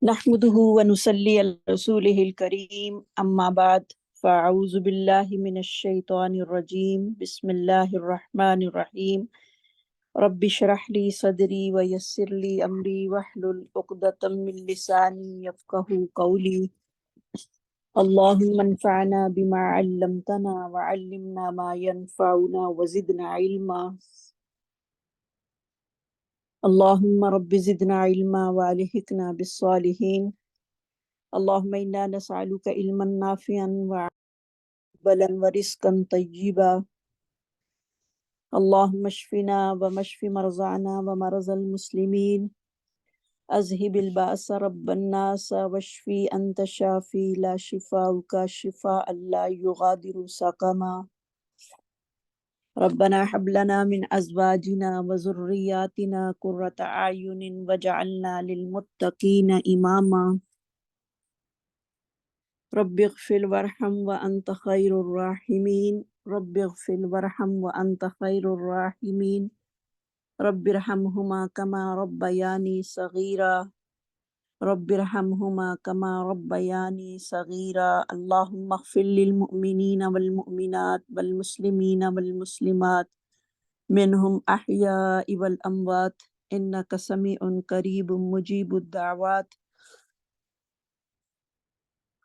نحمده ونصلي على رسوله الكريم أما بعد فأعوذ بالله من الشيطان الرجيم بسم الله الرحمن الرحيم رب اشرح لي صدري ويسر لي أمري واحلل عقدة من لساني يفقهوا قولي اللهم انفعنا بما علمتنا وعلمنا ما ينفعنا وزدنا علما اللهم رب زدنا علما والحقنا بالصالحين اللهم إنا نسألك علما نافعا وعملا ورزقا طيبا اللهم اشفنا واشف مرضانا ومرضى المسلمين أذهب البأس رب الناس واشفي أنت شافي لا شفاءك شفاء لا يغادر سقما ربنا هب لنا من أزواجنا وذرياتنا قرة أعين واجعلنا للمتقين إماما رب اغفر وارحم وأنت خير الراحمين رب اغفر وارحم وأنت خير الراحمين رب ارحمهما كما ربياني صغيرا رب ارحمهما كما ربياني صغيرا اللهم اغفر للمؤمنين والمؤمنات والمسلمين والمسلمات منهم أحياء والأموات إنك سميع قريب مجيب الدعوات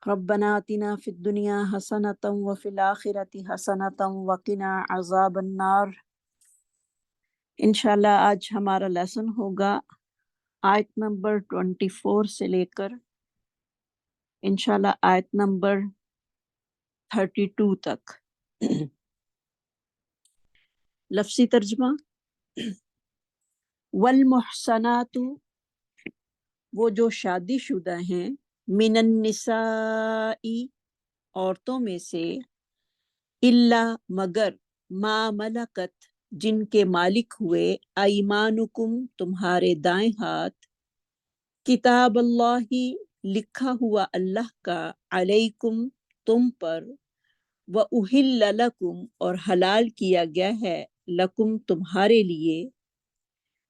ربنا آتنا في الدنيا حسنة وفي الآخرة حسنة وقنا عذاب النار۔ انشاءاللہ آج ہمارا لیسن ہوگا آیت نمبر 24 سے لے کر انشاءاللہ آیت نمبر 32 تک۔ لفظی ترجمہ، والمحصنات وہ جو شادی شدہ ہیں، من النساء عورتوں میں سے، الا مگر، ما ملکت جن کے مالک ہوئے، ایمانکم تمہارے دائیں ہاتھ، کتاب اللہ لکھا ہوا اللہ کا، علیکم تم پر، وَأُحِلَّ لَكُمْ اور حلال کیا گیا ہے، لکم تمہارے لیے،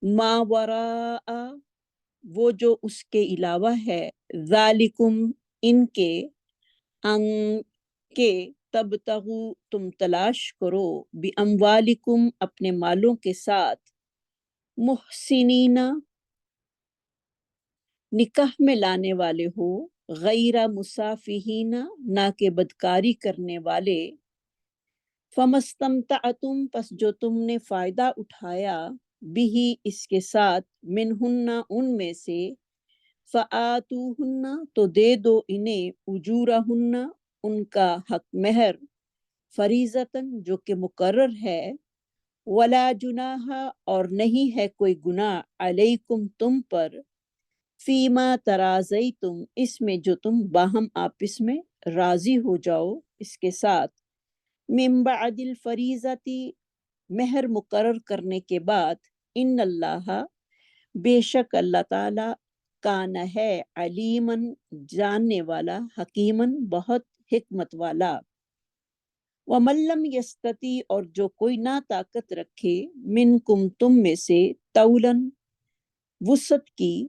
ما وراء وہ جو اس کے علاوہ ہے، ذالکم ان کے، ان کے تبتغوا تم تلاش کرو، باموالکم اپنے مالوں کے ساتھ، محسنین نکاح میں لانے والے ہو، غیر مسافہین نہ کہ بدکاری کرنے والے، فمستمتعتم پس جو تم نے فائدہ اٹھایا، بھی اس کے ساتھ، منہن ان میں سے، فآتوہن تو دے دو انہیں، اجورہن ان کا حق مہر، فریضتاً جو کہ مقرر ہے، ولا جناح اور نہیں ہے کوئی گناہ، علیکم تم پر، فیما ترازیتم اس میں جو تم باہم آپس میں راضی ہو جاؤ اس کے ساتھ، من بعد الفریضتی مہر مقرر کرنے کے بعد، ان اللہ بے شک اللہ تعالی کان ہے، علیمن جاننے والا، حکیمن بہت حکمت والا، ومن لم یستطیع اور جو کوئی نہ طاقت رکھے، منکم تم میں سے، طولن وسعت کی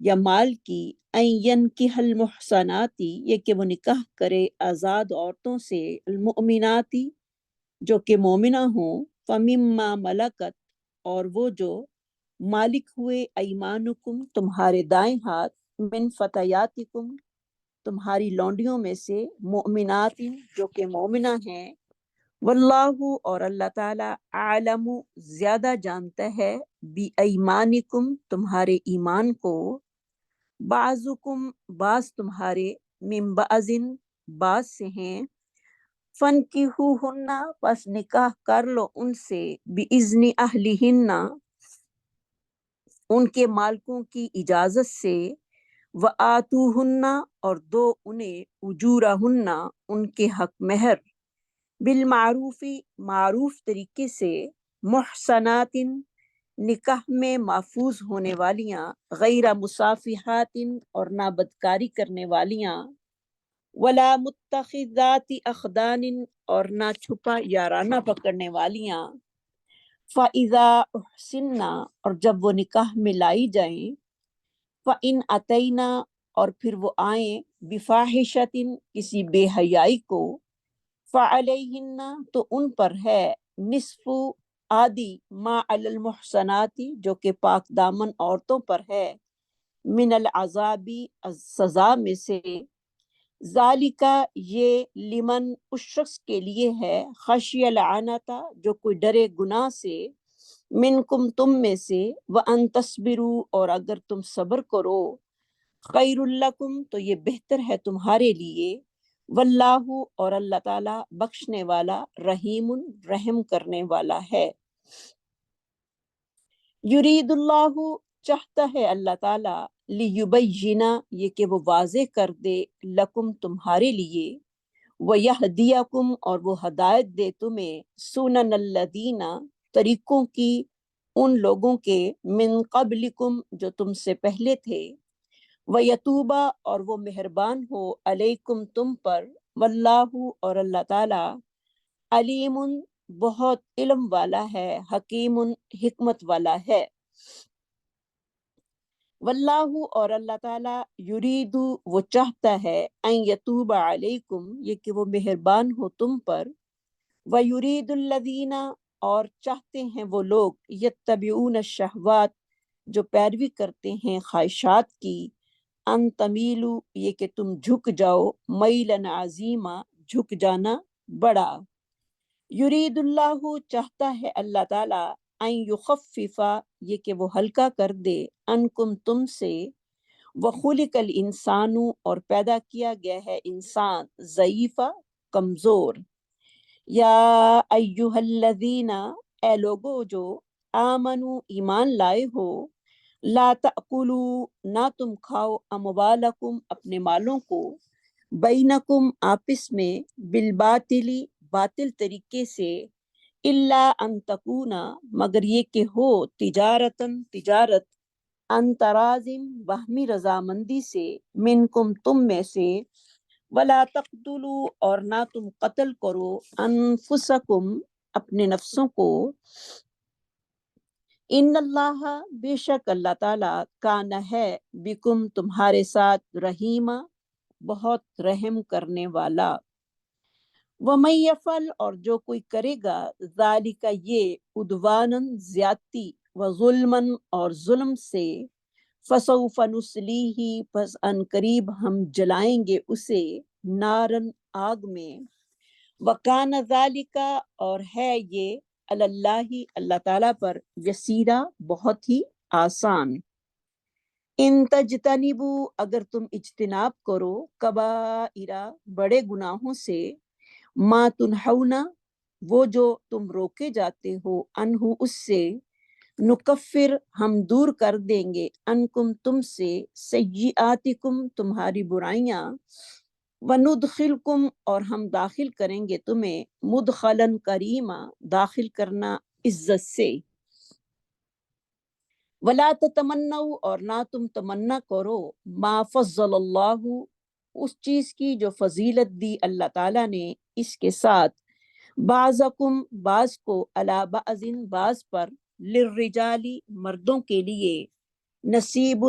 یا مال کی، ان ینکح المحصناتی یہ کہ وہ نکاح کرے آزاد عورتوں سے، المؤمناتی جو کہ مومنہ ہوں، فمما ملکت اور وہ جو مالک ہوئے، ایمانکم تمہارے دائیں ہاتھ، من فتیاتکم تمہاری لونڈیوں میں سے، مؤمنات جو کہ مومنہ ہیں، واللہ اور اللہ تعالیٰ عالم زیادہ جانتا ہے، بی ایمانکم تمہارے ایمان کو، بعضکم بعض تمہارے، من بعضن بعض سے ہیں، فانکحوہن پس نکاح کر لو ان سے، باذن اہلہن ان کے مالکوں کی اجازت سے، وآتوہن اور دو انہیں، اجورہن ان کے حق مہر، بالمعروف معروف طریقے سے، محصنات نکاح میں محفوظ ہونے والیاں، غیر مسافحات اور نہ بدکاری کرنے والیاں، ولا متخذات اخدان اور نہ چھپا یارانہ پکڑنے والیاں، فَإِذَا أُحْسِنَّ اور جب وہ نکاح میں لائی جائیں، فَإِنْ أَتَيْنَا اور پھر وہ آئیں بفاحشتن کسی بے حیائی کو، فعلیہن تو ان پر ہے نصف آدھی ما علی المحصنات جو کہ پاک دامن عورتوں پر ہے، من العذابی سزا میں سے، ذالکا یہ لمن اس شخص کے لیے ہے، خشی العنتا جو کوئی ڈرے گناہ سے، منکم تم میں سے، وان تصبروا اور اگر تم صبر کرو، خیر لکم تو یہ بہتر ہے تمہارے لیے، واللہ اور اللہ تعالیٰ بخشنے والا، رحیم رحم کرنے والا ہے۔ یرید اللہ چاہتا ہے اللہ تعالیٰ، لیبینا یہ کہ وہ واضح کر دے، لکم تمہارے لیے، ویہدیکم اور وہ ہدایت دے تمہیں، سنن الذین طریقوں کی ان لوگوں کے، من قبلکم جو تم سے پہلے تھے، ویتوبہ اور وہ مہربان ہو، علیکم تم پر، واللہ اور اللہ تعالیٰ، علیم بہت علم والا ہے، حکیم حکمت والا ہے۔ واللہ اور اللہ تعالیٰ، یرید وہ چاہتا ہے، ان یتوب علیکم یہ کہ وہ مہربان ہو تم پر، ویرید الذین اور چاہتے ہیں وہ لوگ، یتبعون الشہوات جو پیروی کرتے ہیں خواہشات کی، ان تمیلو یہ کہ تم جھک جاؤ، میلن عظیما جھک جانا بڑا، یرید اللہ چاہتا ہے اللہ تعالیٰ، ان یخففا یہ کہ وہ ہلکا کر دے، انکم تم سے، وخلق الانسان اور پیدا کیا گیا ہے انسان ضعیفہ کمزور، یا ایہا الذین اے لوگو جو آمنو ایمان لائے ہو، لا تأکلوا نہ تم کھاؤ، اموالکم اپنے مالوں کو، بینکم آپس میں، بالباطلی باطل طریقے سے، الا ان تکونا مگر یہ کہ ہو، تجارتن تجارت، ان ترازم باہمی رضامندی سے، منکم تم میں سے، ولا تقتلوا اور نہ تم قتل کرو، انفسکم اپنے نفسوں کو، ان اللہ بے شک اللہ تعالیٰ، کان ہے، بکم تمہارے ساتھ، رحیمہ بہت رحم کرنے والا۔ وَمَن یفعل اور جو کوئی کرے گا، ذالک یہ، عدواناً زیادتی، وظلماً اور ظلم سے، فسوف نصلیہ پس ان قریب ہم جلائیں گے اسے، نارن آگ میں، وکان ذالک اور ہے یہ، علی اللہ اللہ تعالیٰ پر، یسیرا بہت ہی آسان۔ ان تجتنبوا اگر تم اجتناب کرو، کبائر بڑے گناہوں سے، ما تنہونا وہ جو تم روکے جاتے ہو، انہو اس سے، نکفر ہم دور کر دیں گے، انکم تم سے، سیئاتکم تمہاری برائیاں، وندخلکم اور ہم داخل کریں گے تمہیں، مدخلاً کریما داخل کرنا عزت سے، ولا تتمنوا اور نہ تم تمنا کرو، ما فضل اللہ اس چیز کی جو فضیلت دی اللہ تعالیٰ نے اس کے ساتھ، بعضکم بعض کو، علی بعض بعض پر، للرجالی مردوں کے لیے، نصیب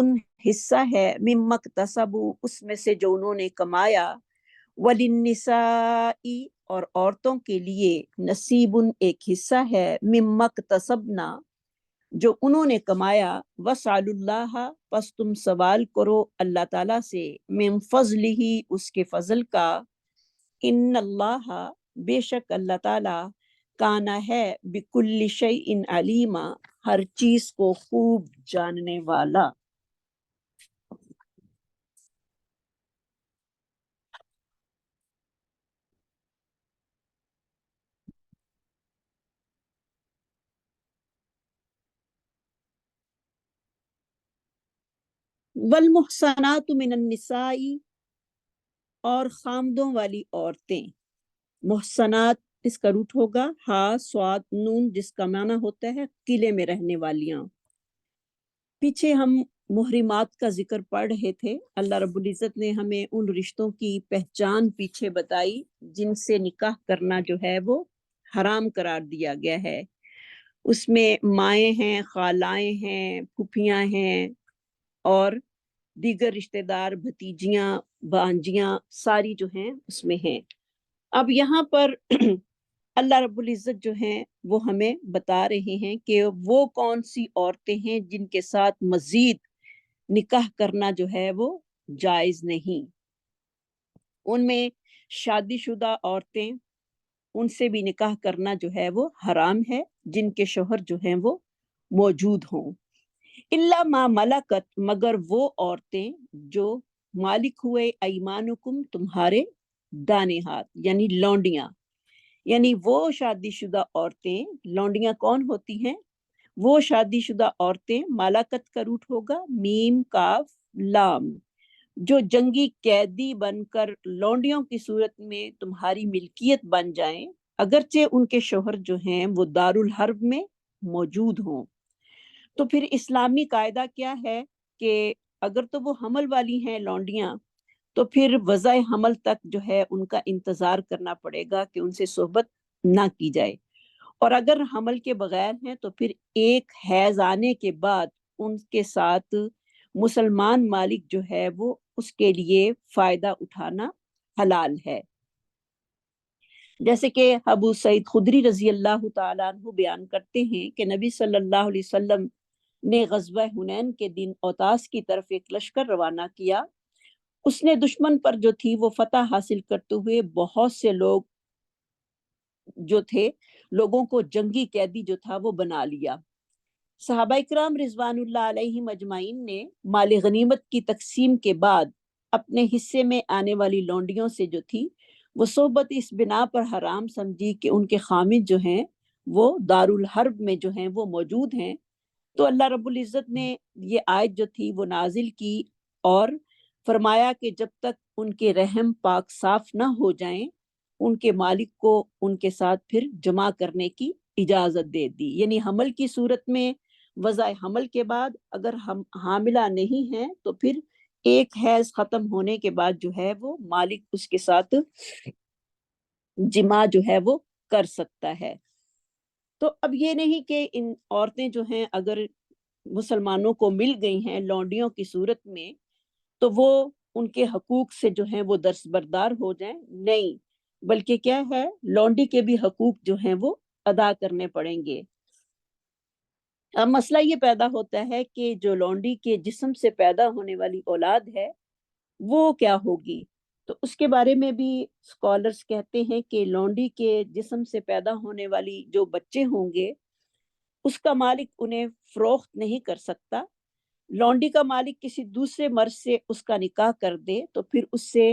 حصہ ہے، مما اکتسبوا اس میں سے جو انہوں نے کمایا، وللنساء اور عورتوں کے لیے، نصیب ایک حصہ ہے، مما اکتسبنا جو انہوں نے کمایا، وسعل اللہ پس تم سوال کرو اللہ تعالیٰ سے، من فضلہ اس کے فضل کا، ان اللہ بے شک اللہ تعالیٰ، کانا ہے، بکل شیء علیما ہر چیز کو خوب جاننے والا۔ والمحصنات من النساء اور خامدوں والی عورتیں، محصنات اس کا روٹ ہوگا ہا صاد نون جس کا معنی ہوتا ہے قلعے میں رہنے والیاں۔ پیچھے ہم محرمات کا ذکر پڑھ رہے تھے، اللہ رب العزت نے ہمیں ان رشتوں کی پہچان پیچھے بتائی جن سے نکاح کرنا جو ہے وہ حرام قرار دیا گیا ہے۔ اس میں مائیں ہیں، خالائیں ہیں، پھوپھیاں ہیں، اور دیگر رشتہ دار، بھتیجیاں، بانجیاں ساری جو ہیں اس میں ہیں۔ اب یہاں پر اللہ رب العزت جو ہیں وہ ہمیں بتا رہے ہیں کہ وہ کون سی عورتیں ہیں جن کے ساتھ مزید نکاح کرنا جو ہے وہ جائز نہیں۔ ان میں شادی شدہ عورتیں، ان سے بھی نکاح کرنا جو ہے وہ حرام ہے جن کے شوہر جو ہیں وہ موجود ہوں۔ الا ما ملکت، مگر وہ عورتیں جو مالک ہوئے ایمانکم، تمہارے دانے ہاتھ، یعنی لونڈیاں۔ یعنی وہ شادی شدہ عورتیں، لونڈیاں کون ہوتی ہیں؟ وہ شادی شدہ عورتیں، مالاکت کا روٹ ہوگا میم کاف لام، جو جنگی قیدی بن کر لونڈیوں کی صورت میں تمہاری ملکیت بن جائیں، اگرچہ ان کے شوہر جو ہیں وہ دارالحرب میں موجود ہوں۔ تو پھر اسلامی قاعدہ کیا ہے کہ اگر تو وہ حمل والی ہیں لونڈیاں، تو پھر وضع حمل تک جو ہے ان کا انتظار کرنا پڑے گا کہ ان سے صحبت نہ کی جائے، اور اگر حمل کے بغیر ہیں تو پھر ایک حیض آنے کے بعد ان کے ساتھ مسلمان مالک جو ہے وہ اس کے لیے فائدہ اٹھانا حلال ہے۔ جیسے کہ ابو سعید خدری رضی اللہ تعالیٰ عنہ بیان کرتے ہیں کہ نبی صلی اللہ علیہ وسلم نے غزوہ حنین کے دن اوتاس کی طرف ایک لشکر روانہ کیا۔ اس نے دشمن پر جو تھی وہ فتح حاصل کرتے ہوئے بہت سے لوگ جو تھے، لوگوں کو جنگی قیدی جو تھا وہ بنا لیا۔ صحابہ اکرام رضوان اللہ علیہم اجمعین نے مال غنیمت کی تقسیم کے بعد اپنے حصے میں آنے والی لونڈیوں سے جو تھی وہ صحبت اس بنا پر حرام سمجھی کہ ان کے خامد جو ہیں وہ دارالحرب میں جو ہیں وہ موجود ہیں۔ تو اللہ رب العزت نے یہ آیت جو تھی وہ نازل کی اور فرمایا کہ جب تک ان کے رحم پاک صاف نہ ہو جائیں، ان کے مالک کو ان کے ساتھ پھر جمع کرنے کی اجازت دے دی۔ یعنی حمل کی صورت میں وضع حمل کے بعد اگر ہم حاملہ نہیں ہیں تو پھر ایک حیض ختم ہونے کے بعد جو ہے وہ مالک اس کے ساتھ جمع جو ہے وہ کر سکتا ہے۔ تو اب یہ نہیں کہ ان عورتیں جو ہیں اگر مسلمانوں کو مل گئی ہیں لونڈیوں کی صورت میں تو وہ ان کے حقوق سے جو ہیں وہ دستبردار ہو جائیں، نہیں، بلکہ کیا ہے، لونڈی کے بھی حقوق جو ہیں وہ ادا کرنے پڑیں گے۔ اب مسئلہ یہ پیدا ہوتا ہے کہ جو لونڈی کے جسم سے پیدا ہونے والی اولاد ہے وہ کیا ہوگی؟ تو اس کے بارے میں بھی اسکالرس کہتے ہیں کہ لونڈی کے جسم سے پیدا ہونے والی جو بچے ہوں گے اس کا مالک انہیں فروخت نہیں کر سکتا۔ لونڈی کا مالک کسی دوسرے مرد سے اس کا نکاح کر دے تو پھر اس سے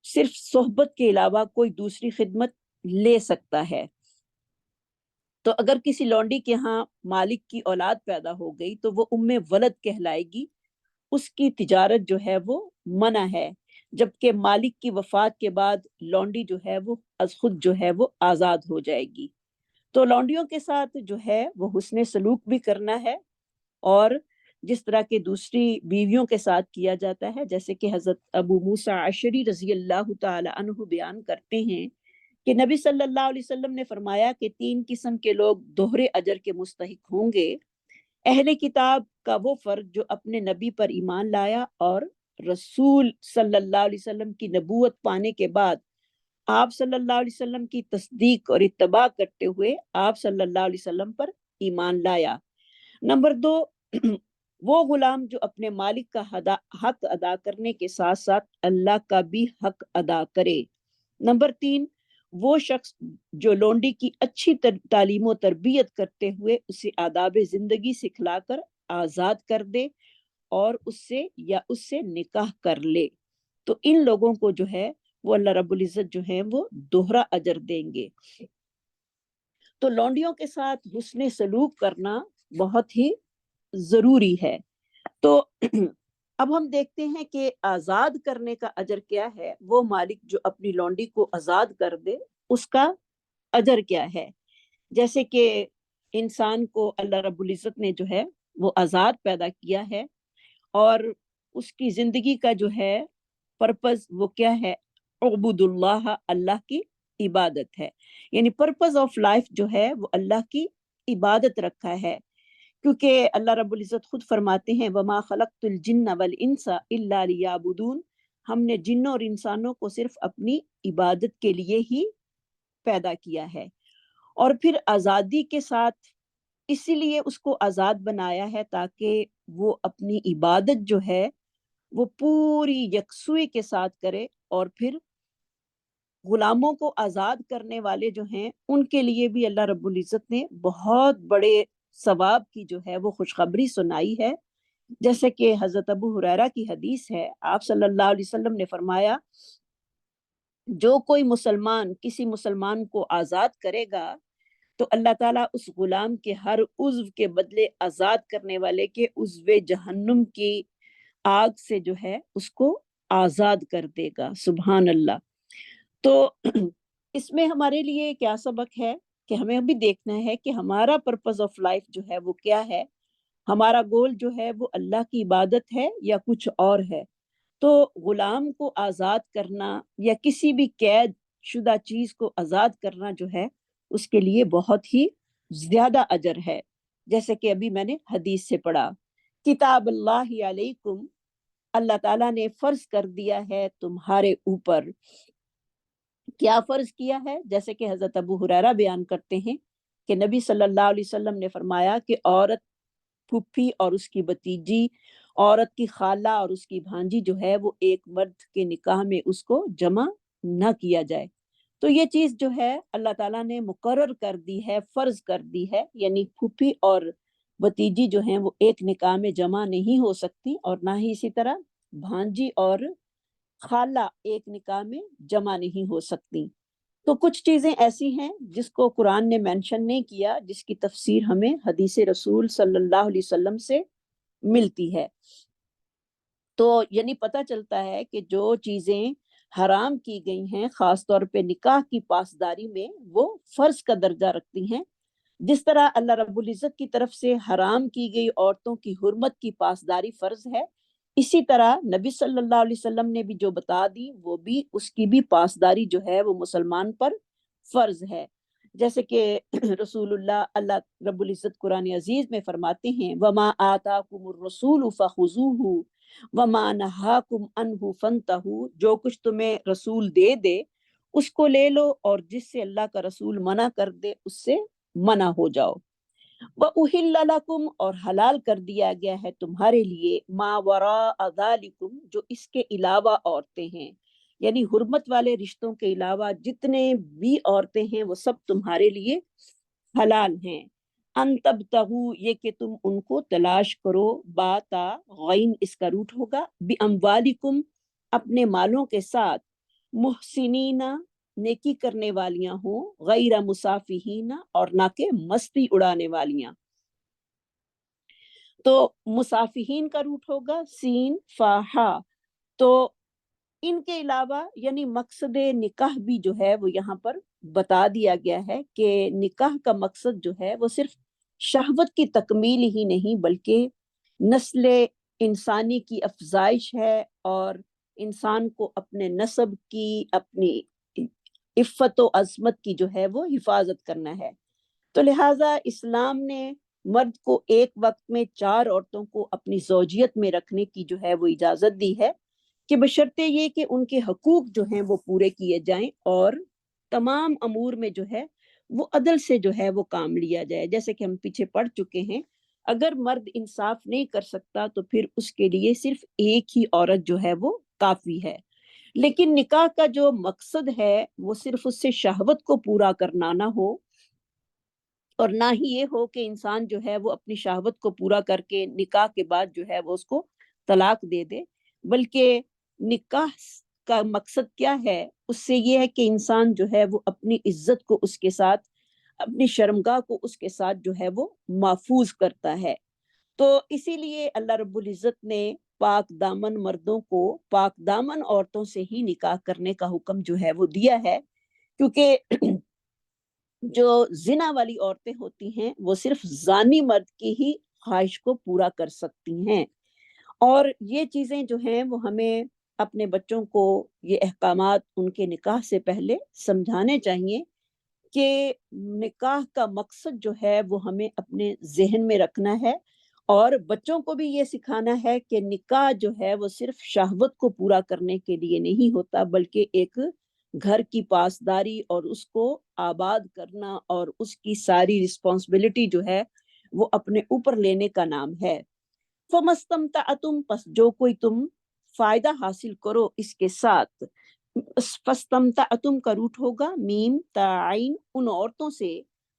صرف صحبت کے علاوہ کوئی دوسری خدمت لے سکتا ہے۔ تو اگر کسی لونڈی کے ہاں مالک کی اولاد پیدا ہو گئی تو وہ ام ولد کہلائے گی، اس کی تجارت جو ہے وہ منع ہے، جبکہ مالک کی وفات کے بعد لونڈی جو ہے وہ از خود جو ہے وہ آزاد ہو جائے گی۔ تو لونڈیوں کے ساتھ جو ہے وہ حسن سلوک بھی کرنا ہے، اور جس طرح کے دوسری بیویوں کے ساتھ کیا جاتا ہے، جیسے کہ حضرت ابو موسیٰ عشری رضی اللہ تعالی عنہ بیان کرتے ہیں کہ نبی صلی اللہ علیہ وسلم نے فرمایا کہ 3 قسم کے لوگ دوہرے اجر کے مستحق ہوں گے۔ اہل کتاب کا وہ فرد جو اپنے نبی پر ایمان لایا اور رسول صلی اللہ علیہ وسلم کی نبوت پانے کے بعد آپ صلی اللہ علیہ وسلم کی تصدیق اور اتباع کرتے ہوئے آپ صلی اللہ علیہ وسلم پر ایمان لایا۔ نمبر 2، وہ غلام جو اپنے مالک کا حق ادا کرنے کے ساتھ ساتھ اللہ کا بھی حق ادا کرے۔ نمبر 3، وہ شخص جو لونڈی کی اچھی تعلیم و تربیت کرتے ہوئے اسے آداب زندگی سکھلا کر آزاد کر دے اور اس سے نکاح کر لے۔ تو ان لوگوں کو جو ہے وہ اللہ رب العزت جو ہے وہ دوہرا اجر دیں گے۔ تو لونڈیوں کے ساتھ حسن سلوک کرنا بہت ہی ضروری ہے۔ تو اب ہم دیکھتے ہیں کہ آزاد کرنے کا اجر کیا ہے۔ وہ مالک جو اپنی لونڈی کو آزاد کر دے اس کا اجر کیا ہے؟ جیسے کہ انسان کو اللہ رب العزت نے جو ہے وہ آزاد پیدا کیا ہے اور اس کی زندگی کا جو ہے پرپز وہ کیا ہے؟ عبود اللہ، اللہ کی عبادت ہے۔ یعنی پرپز آف لائف جو ہے وہ اللہ کی عبادت رکھا ہے کیونکہ اللہ رب العزت خود فرماتے ہیں وما خلقت الجن والانس الا لیعبدون، ہم نے جنوں اور انسانوں کو صرف اپنی عبادت کے لیے ہی پیدا کیا ہے۔ اور پھر آزادی کے ساتھ اسی لیے اس کو آزاد بنایا ہے تاکہ وہ اپنی عبادت جو ہے وہ پوری یکسوئی کے ساتھ کرے، اور پھر غلاموں کو آزاد کرنے والے جو ہیں ان کے لیے بھی اللہ رب العزت نے بہت بڑے ثواب کی جو ہے وہ خوشخبری سنائی ہے۔ جیسے کہ حضرت ابو ہریرہ کی حدیث ہے، آپ صلی اللہ علیہ وسلم نے فرمایا جو کوئی مسلمان کسی مسلمان کو آزاد کرے گا تو اللہ تعالیٰ اس غلام کے ہر عضو کے بدلے آزاد کرنے والے کے عضو جہنم کی آگ سے جو ہے اس کو آزاد کر دے گا۔ سبحان اللہ۔ تو اس میں ہمارے لیے کیا سبق ہے کہ ہمیں بھی دیکھنا ہے کہ ہمارا پرپز آف لائف جو ہے وہ کیا ہے، ہمارا گول جو ہے وہ اللہ کی عبادت ہے یا کچھ اور ہے۔ تو غلام کو آزاد کرنا یا کسی بھی قید شدہ چیز کو آزاد کرنا جو ہے اس کے لیے بہت ہی زیادہ اجر ہے۔ جیسے کہ ابھی میں نے حدیث سے پڑھا، کتاب اللہ علیکم، اللہ تعالیٰ نے فرض کر دیا ہے تمہارے اوپر۔ کیا فرض کیا ہے؟ جیسے کہ حضرت ابو ہریرہ بیان کرتے ہیں کہ نبی صلی اللہ علیہ وسلم نے فرمایا کہ عورت پھپھی اور اس کی بھتیجی، عورت کی خالہ اور اس کی بھانجی جو ہے وہ ایک مرد کے نکاح میں اس کو جمع نہ کیا جائے۔ تو یہ چیز جو ہے اللہ تعالیٰ نے مقرر کر دی ہے، فرض کر دی ہے، یعنی پھپھی اور بھتیجی جو ہیں وہ ایک نکاح میں جمع نہیں ہو سکتی، اور نہ ہی اسی طرح بھانجی اور خالہ ایک نکاح میں جمع نہیں ہو سکتی۔ تو کچھ چیزیں ایسی ہیں جس کو قرآن نے مینشن نہیں کیا، جس کی تفسیر ہمیں حدیث رسول صلی اللہ علیہ وسلم سے ملتی ہے۔ تو یعنی پتہ چلتا ہے کہ جو چیزیں حرام کی گئی ہیں خاص طور پہ نکاح کی پاسداری میں، وہ فرض کا درجہ رکھتی ہیں۔ جس طرح اللہ رب العزت کی طرف سے حرام کی گئی عورتوں کی حرمت کی پاسداری فرض ہے، اسی طرح نبی صلی اللہ علیہ وسلم نے بھی جو بتا دی وہ بھی اس کی بھی پاسداری جو ہے وہ مسلمان پر فرض ہے۔ جیسے کہ رسول اللہ رب العزت قرآن عزیز میں فرماتے ہیں وَمَا آتَاكُمُ الرَّسُولُ فَخُذُوهُ وَمَا نَهَاكُمْ عَنْهُ فَانْتَهُوا، جو کچھ تمہیں رسول دے دے اس کو لے لو، اور جس سے اللہ کا رسول منع کر دے اس سے منع ہو جاؤ۔ وَأُحِلَّ لَكُمْ، اور حلال کر دیا گیا ہے تمہارے لیے مَا وَرَاءَ ذَلِكُمْ، جو اس کے علاوہ عورتیں ہیں، یعنی حرمت والے رشتوں کے علاوہ جتنے بھی عورتیں ہیں وہ سب تمہارے لیے حلال ہیں۔ ان تبتغوا، یہ کہ تم ان کو تلاش کرو، باتا غین اس کا روٹ ہوگا، بِأَمْوَالِكُمْ، اپنے مالوں کے ساتھ، محسنین، نیکی کرنے والیاں ہوں، غیر مسافہین، اور نہ کہ مستی اڑانے والیاں۔ تو مسافہین کا روٹ ہوگا سین فاہا۔ تو ان کے علاوہ یعنی مقصد نکاح بھی جو ہے وہ یہاں پر بتا دیا گیا ہے کہ نکاح کا مقصد جو ہے وہ صرف شہوت کی تکمیل ہی نہیں بلکہ نسل انسانی کی افزائش ہے، اور انسان کو اپنے نسب کی، اپنی عفت و عظمت کی جو ہے وہ حفاظت کرنا ہے۔ تو لہٰذا اسلام نے مرد کو ایک وقت میں 4 عورتوں کو اپنی زوجیت میں رکھنے کی جو ہے وہ اجازت دی ہے، کہ بشرطے یہ کہ ان کے حقوق جو ہیں وہ پورے کیے جائیں، اور تمام امور میں جو ہے وہ عدل سے جو ہے وہ کام لیا جائے۔ جیسے کہ ہم پیچھے پڑھ چکے ہیں، اگر مرد انصاف نہیں کر سکتا تو پھر اس کے لیے صرف ایک ہی عورت جو ہے وہ کافی ہے۔ لیکن نکاح کا جو مقصد ہے وہ صرف اس سے شہوت کو پورا کرنا نہ ہو، اور نہ ہی یہ ہو کہ انسان جو ہے وہ اپنی شہوت کو پورا کر کے نکاح کے بعد جو ہے وہ اس کو طلاق دے دے، بلکہ نکاح کا مقصد کیا ہے؟ اس سے یہ ہے کہ انسان جو ہے وہ اپنی عزت کو اس کے ساتھ، اپنی شرمگاہ کو اس کے ساتھ جو ہے وہ محفوظ کرتا ہے۔ تو اسی لیے اللہ رب العزت نے پاک دامن مردوں کو پاک دامن عورتوں سے ہی نکاح کرنے کا حکم جو ہے وہ دیا ہے، کیونکہ جو زنا والی عورتیں ہوتی ہیں وہ صرف زانی مرد کی ہی خواہش کو پورا کر سکتی ہیں۔ اور یہ چیزیں جو ہیں وہ ہمیں اپنے بچوں کو یہ احکامات ان کے نکاح سے پہلے سمجھانے چاہیے، کہ نکاح کا مقصد جو ہے وہ ہمیں اپنے ذہن میں رکھنا ہے، اور بچوں کو بھی یہ سکھانا ہے کہ نکاح جو ہے وہ صرف شہوت کو پورا کرنے کے لیے نہیں ہوتا، بلکہ ایک گھر کی پاسداری اور اس کو آباد کرنا اور اس کی ساری رسپانسبلٹی جو ہے وہ اپنے اوپر لینے کا نام ہے۔ فَمَسْتَمْتَعْتُمْ، پس جو کوئی تم فائدہ حاصل کرو اس کے ساتھ، فَاسْتَمْتَعْتُمْ کا روٹ ہوگا میم تعین، ان عورتوں سے،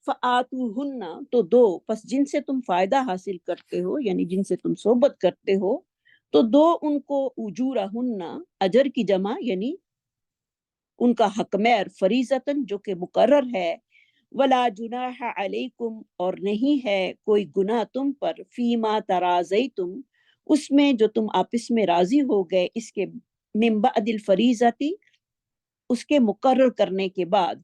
فَآتُوهُنَّ تو دو، پس جن سے تم فائدہ حاصل کرتے ہو یعنی جن سے تم صحبت کرتے ہو تو دو ان کو اجورہن، اجر کی جمع یعنی ان کا حق مہر، فریضتاً جو کہ مقرر ہے، ولا جناح علیکم اور نہیں ہے کوئی گناہ تم پر، فیما ترازیتم اس میں جو تم آپس میں راضی ہو گئے، اس کے من بعد الفریضتی اس کے مقرر کرنے کے بعد،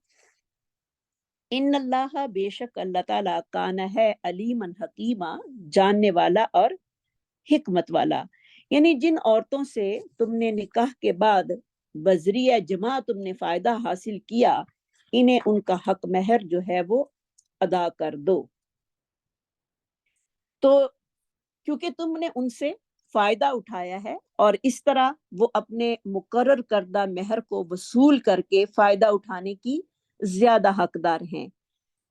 ان اللہ بے شک اللہ تعالیٰ کان ہے علیما حکیما، جاننے والا اور حکمت والا۔ یعنی جن عورتوں سے تم نے نکاح کے بعد بذریعہ جماع تم نے فائدہ حاصل کیا، انہیں ان کا حق مہر جو ہے وہ ادا کر دو۔ تو کیونکہ تم نے ان سے فائدہ اٹھایا ہے اور اس طرح وہ اپنے مقرر کردہ مہر کو وصول کر کے فائدہ اٹھانے کی زیادہ حقدار ہیں۔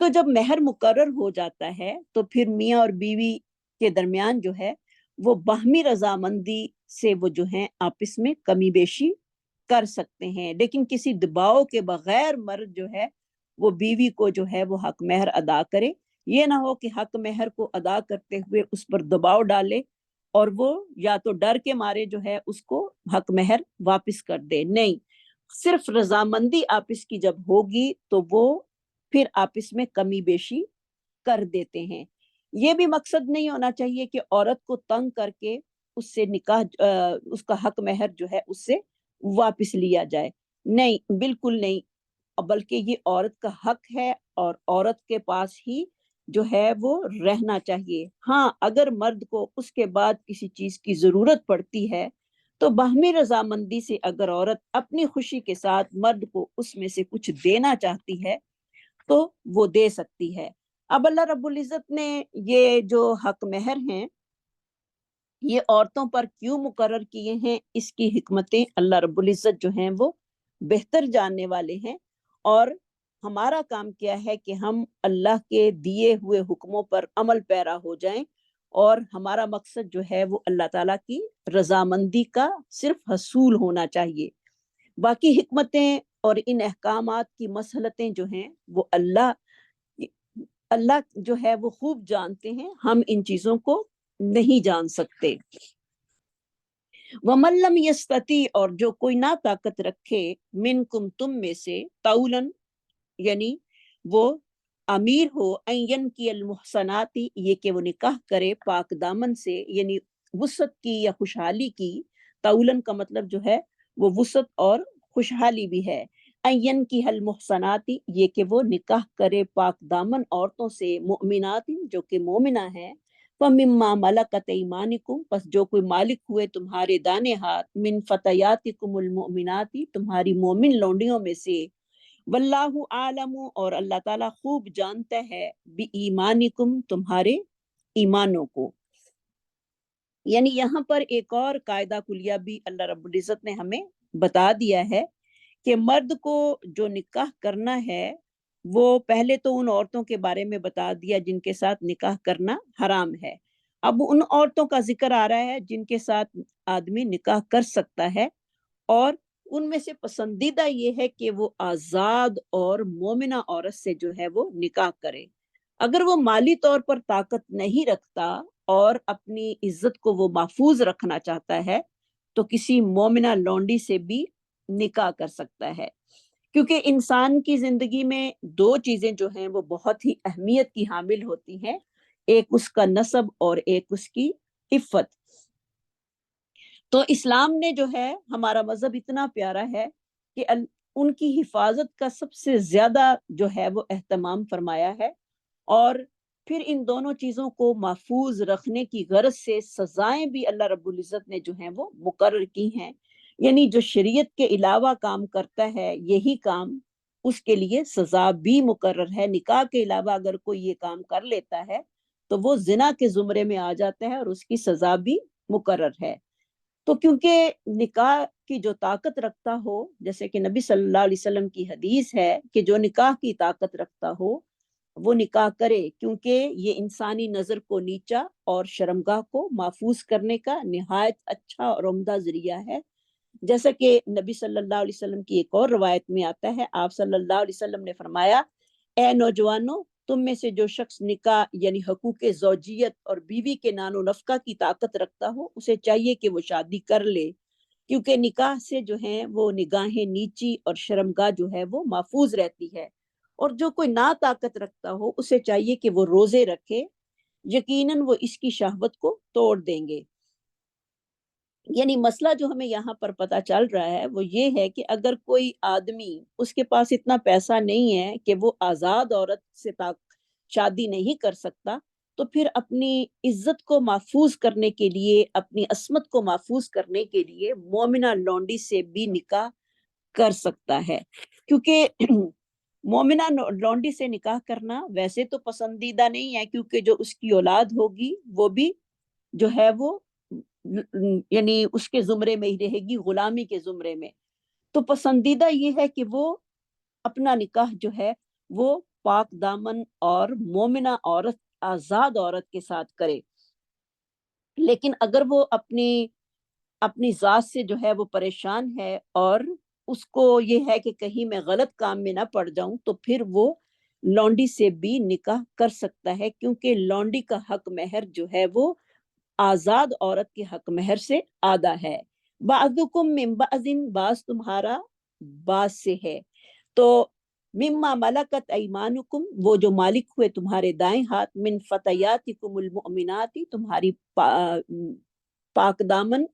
تو جب مہر مقرر ہو جاتا ہے تو پھر میاں اور بیوی کے درمیان جو ہے وہ باہمی رضامندی سے وہ جو ہیں آپس میں کمی بیشی کر سکتے ہیں، لیکن کسی دباؤ کے بغیر مرد جو ہے وہ بیوی کو جو ہے وہ حق مہر ادا کرے۔ یہ نہ ہو کہ حق مہر کو ادا کرتے ہوئے اس پر دباؤ ڈالے اور وہ یا تو ڈر کے مارے جو ہے اس کو حق مہر واپس کر دے، نہیں، صرف رضامندی آپس کی جب ہوگی تو وہ پھر آپس میں کمی بیشی کر دیتے ہیں۔ یہ بھی مقصد نہیں ہونا چاہیے کہ عورت کو تنگ کر کے اس سے نکاح اس کا حق مہر جو ہے اس سے واپس لیا جائے، نہیں، بالکل نہیں، بلکہ یہ عورت کا حق ہے اور عورت کے پاس ہی جو ہے وہ رہنا چاہیے۔ ہاں، اگر مرد کو اس کے بعد کسی چیز کی ضرورت پڑتی ہے تو باہمی رضامندی سے اگر عورت اپنی خوشی کے ساتھ مرد کو اس میں سے کچھ دینا چاہتی ہے تو وہ دے سکتی ہے۔ اب اللہ رب العزت نے یہ جو حق مہر ہیں یہ عورتوں پر کیوں مقرر کیے ہیں، اس کی حکمتیں اللہ رب العزت جو ہیں وہ بہتر جاننے والے ہیں، اور ہمارا کام کیا ہے کہ ہم اللہ کے دیے ہوئے حکموں پر عمل پیرا ہو جائیں، اور ہمارا مقصد جو ہے وہ اللہ تعالیٰ کی رضامندی کا صرف حصول ہونا چاہیے۔ باقی حکمتیں اور ان احکامات کی مصلحتیں جو ہیں وہ اللہ جو ہے وہ خوب جانتے ہیں، ہم ان چیزوں کو نہیں جان سکتے۔ وَمَن لَّمْ يَسْتَطِیع اور جو کوئی نہ طاقت رکھے، منکم تم میں سے، طولاً یعنی وہ امیر ہو، ان ینکی المحصناتی یہ کہ وہ نکاح کرے پاک دامن سے، یعنی وسعت کی یا خوشحالی کی، طولاً کا مطلب جو ہے وہ وسعت اور خوشحالی بھی ہے، ان ینکیہ المحصناتی یہ کہ وہ نکاح کرے پاک دامن عورتوں سے، مؤمنات جو کہ مومنہ ہیں، فَمِمَّا مَلَكَتْ أَيْمَانُكُمْ پس جو کوئی مالک ہوئے تمہارے دانے ہاتھ، من فتياتكم المؤمنات تمہاری مومن لونڈیوں میں سے، واللہ عالم اور اللہ تعالیٰ خوب جانتا ہے، بِایمانکم تمہارے ایمانوں کو۔ یعنی یہاں پر ایک اور قاعدہ کلیہ بھی اللہ رب العزت نے ہمیں بتا دیا ہے کہ مرد کو جو نکاح کرنا ہے وہ پہلے تو ان عورتوں کے بارے میں بتا دیا جن کے ساتھ نکاح کرنا حرام ہے، اب ان عورتوں کا ذکر آ رہا ہے جن کے ساتھ آدمی نکاح کر سکتا ہے، اور ان میں سے پسندیدہ یہ ہے کہ وہ آزاد اور مومنہ عورت سے جو ہے وہ نکاح کرے۔ اگر وہ مالی طور پر طاقت نہیں رکھتا اور اپنی عزت کو وہ محفوظ رکھنا چاہتا ہے تو کسی مومنہ لونڈی سے بھی نکاح کر سکتا ہے، کیونکہ انسان کی زندگی میں دو چیزیں جو ہیں وہ بہت ہی اہمیت کی حامل ہوتی ہیں، ایک اس کا نسب اور ایک اس کی عفت۔ تو اسلام نے جو ہے، ہمارا مذہب اتنا پیارا ہے کہ ان کی حفاظت کا سب سے زیادہ جو ہے وہ اہتمام فرمایا ہے، اور پھر ان دونوں چیزوں کو محفوظ رکھنے کی غرض سے سزائیں بھی اللہ رب العزت نے جو ہیں وہ مقرر کی ہیں، یعنی جو شریعت کے علاوہ کام کرتا ہے یہی کام اس کے لیے سزا بھی مقرر ہے. نکاح کے علاوہ اگر کوئی یہ کام کر لیتا ہے تو وہ زنا کے زمرے میں آ جاتا ہے اور اس کی سزا بھی مقرر ہے. تو کیونکہ نکاح کی جو طاقت رکھتا ہو، جیسے کہ نبی صلی اللہ علیہ وسلم کی حدیث ہے کہ جو نکاح کی طاقت رکھتا ہو وہ نکاح کرے، کیونکہ یہ انسانی نظر کو نیچا اور شرمگاہ کو محفوظ کرنے کا نہایت اچھا اور عمدہ ذریعہ ہے. جیسا کہ نبی صلی اللہ علیہ وسلم کی ایک اور روایت میں آتا ہے، آپ صلی اللہ علیہ وسلم نے فرمایا، اے نوجوانوں، تم میں سے جو شخص نکاح یعنی حقوق زوجیت اور بیوی کے نان و نفقہ کی طاقت رکھتا ہو اسے چاہیے کہ وہ شادی کر لے، کیونکہ نکاح سے جو ہیں وہ نگاہیں نیچی اور شرمگاہ جو ہے وہ محفوظ رہتی ہے. اور جو کوئی نا طاقت رکھتا ہو اسے چاہیے کہ وہ روزے رکھے، یقیناً وہ اس کی شہوت کو توڑ دیں گے. یعنی مسئلہ جو ہمیں یہاں پر پتہ چل رہا ہے وہ یہ ہے کہ اگر کوئی آدمی، اس کے پاس اتنا پیسہ نہیں ہے کہ وہ آزاد عورت سے شادی نہیں کر سکتا، تو پھر اپنی عزت کو محفوظ کرنے کے لیے، اپنی عصمت کو محفوظ کرنے کے لیے مومنہ لونڈی سے بھی نکاح کر سکتا ہے. کیونکہ مومنہ لونڈی سے نکاح کرنا ویسے تو پسندیدہ نہیں ہے، کیونکہ جو اس کی اولاد ہوگی وہ بھی جو ہے وہ یعنی اس کے زمرے میں ہی رہے گی، غلامی کے زمرے میں. تو پسندیدہ یہ ہے کہ وہ اپنا نکاح جو ہے وہ پاک دامن اور مومنہ عورت، آزاد عورت کے ساتھ کرے. لیکن اگر وہ اپنی ذات سے جو ہے وہ پریشان ہے اور اس کو یہ ہے کہ کہیں میں غلط کام میں نہ پڑ جاؤں، تو پھر وہ لونڈی سے بھی نکاح کر سکتا ہے، کیونکہ لونڈی کا حق مہر جو ہے وہ آزاد عورت کے حق مہر سے آدھا ہے. بعضکم من بعض، بعض تمہارا بعض سے ہے. تو مما ملکت ایمانکم، وہ جو مالک ہوئے تمہارے دائیں ہاتھ، من فتیاتکم المؤمنات، تمہاری پاک دامن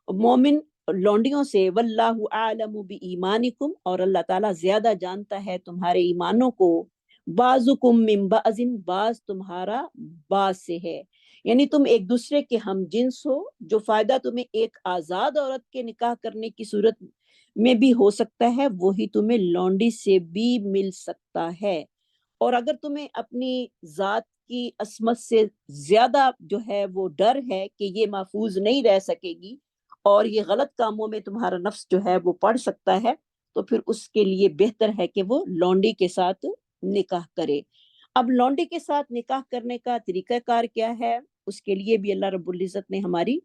مومن لونڈیوں سے، واللہ اعلم بایمانکم، اور اللہ تعالیٰ زیادہ جانتا ہے تمہارے ایمانوں کو. بعضکم من بعض، بعض تمہارا بعض سے ہے. یعنی تم ایک دوسرے کے ہم جنس ہو. جو فائدہ تمہیں ایک آزاد عورت کے نکاح کرنے کی صورت میں بھی ہو سکتا ہے وہی تمہیں لونڈی سے بھی مل سکتا ہے. اور اگر تمہیں اپنی ذات کی عصمت سے زیادہ جو ہے وہ ڈر ہے کہ یہ محفوظ نہیں رہ سکے گی اور یہ غلط کاموں میں تمہارا نفس جو ہے وہ پڑ سکتا ہے، تو پھر اس کے لیے بہتر ہے کہ وہ لونڈی کے ساتھ نکاح کرے. اب لونڈی کے ساتھ نکاح کرنے کا طریقہ کار کیا ہے، اس کے لیے بھی اللہ رب العزت نے ہماری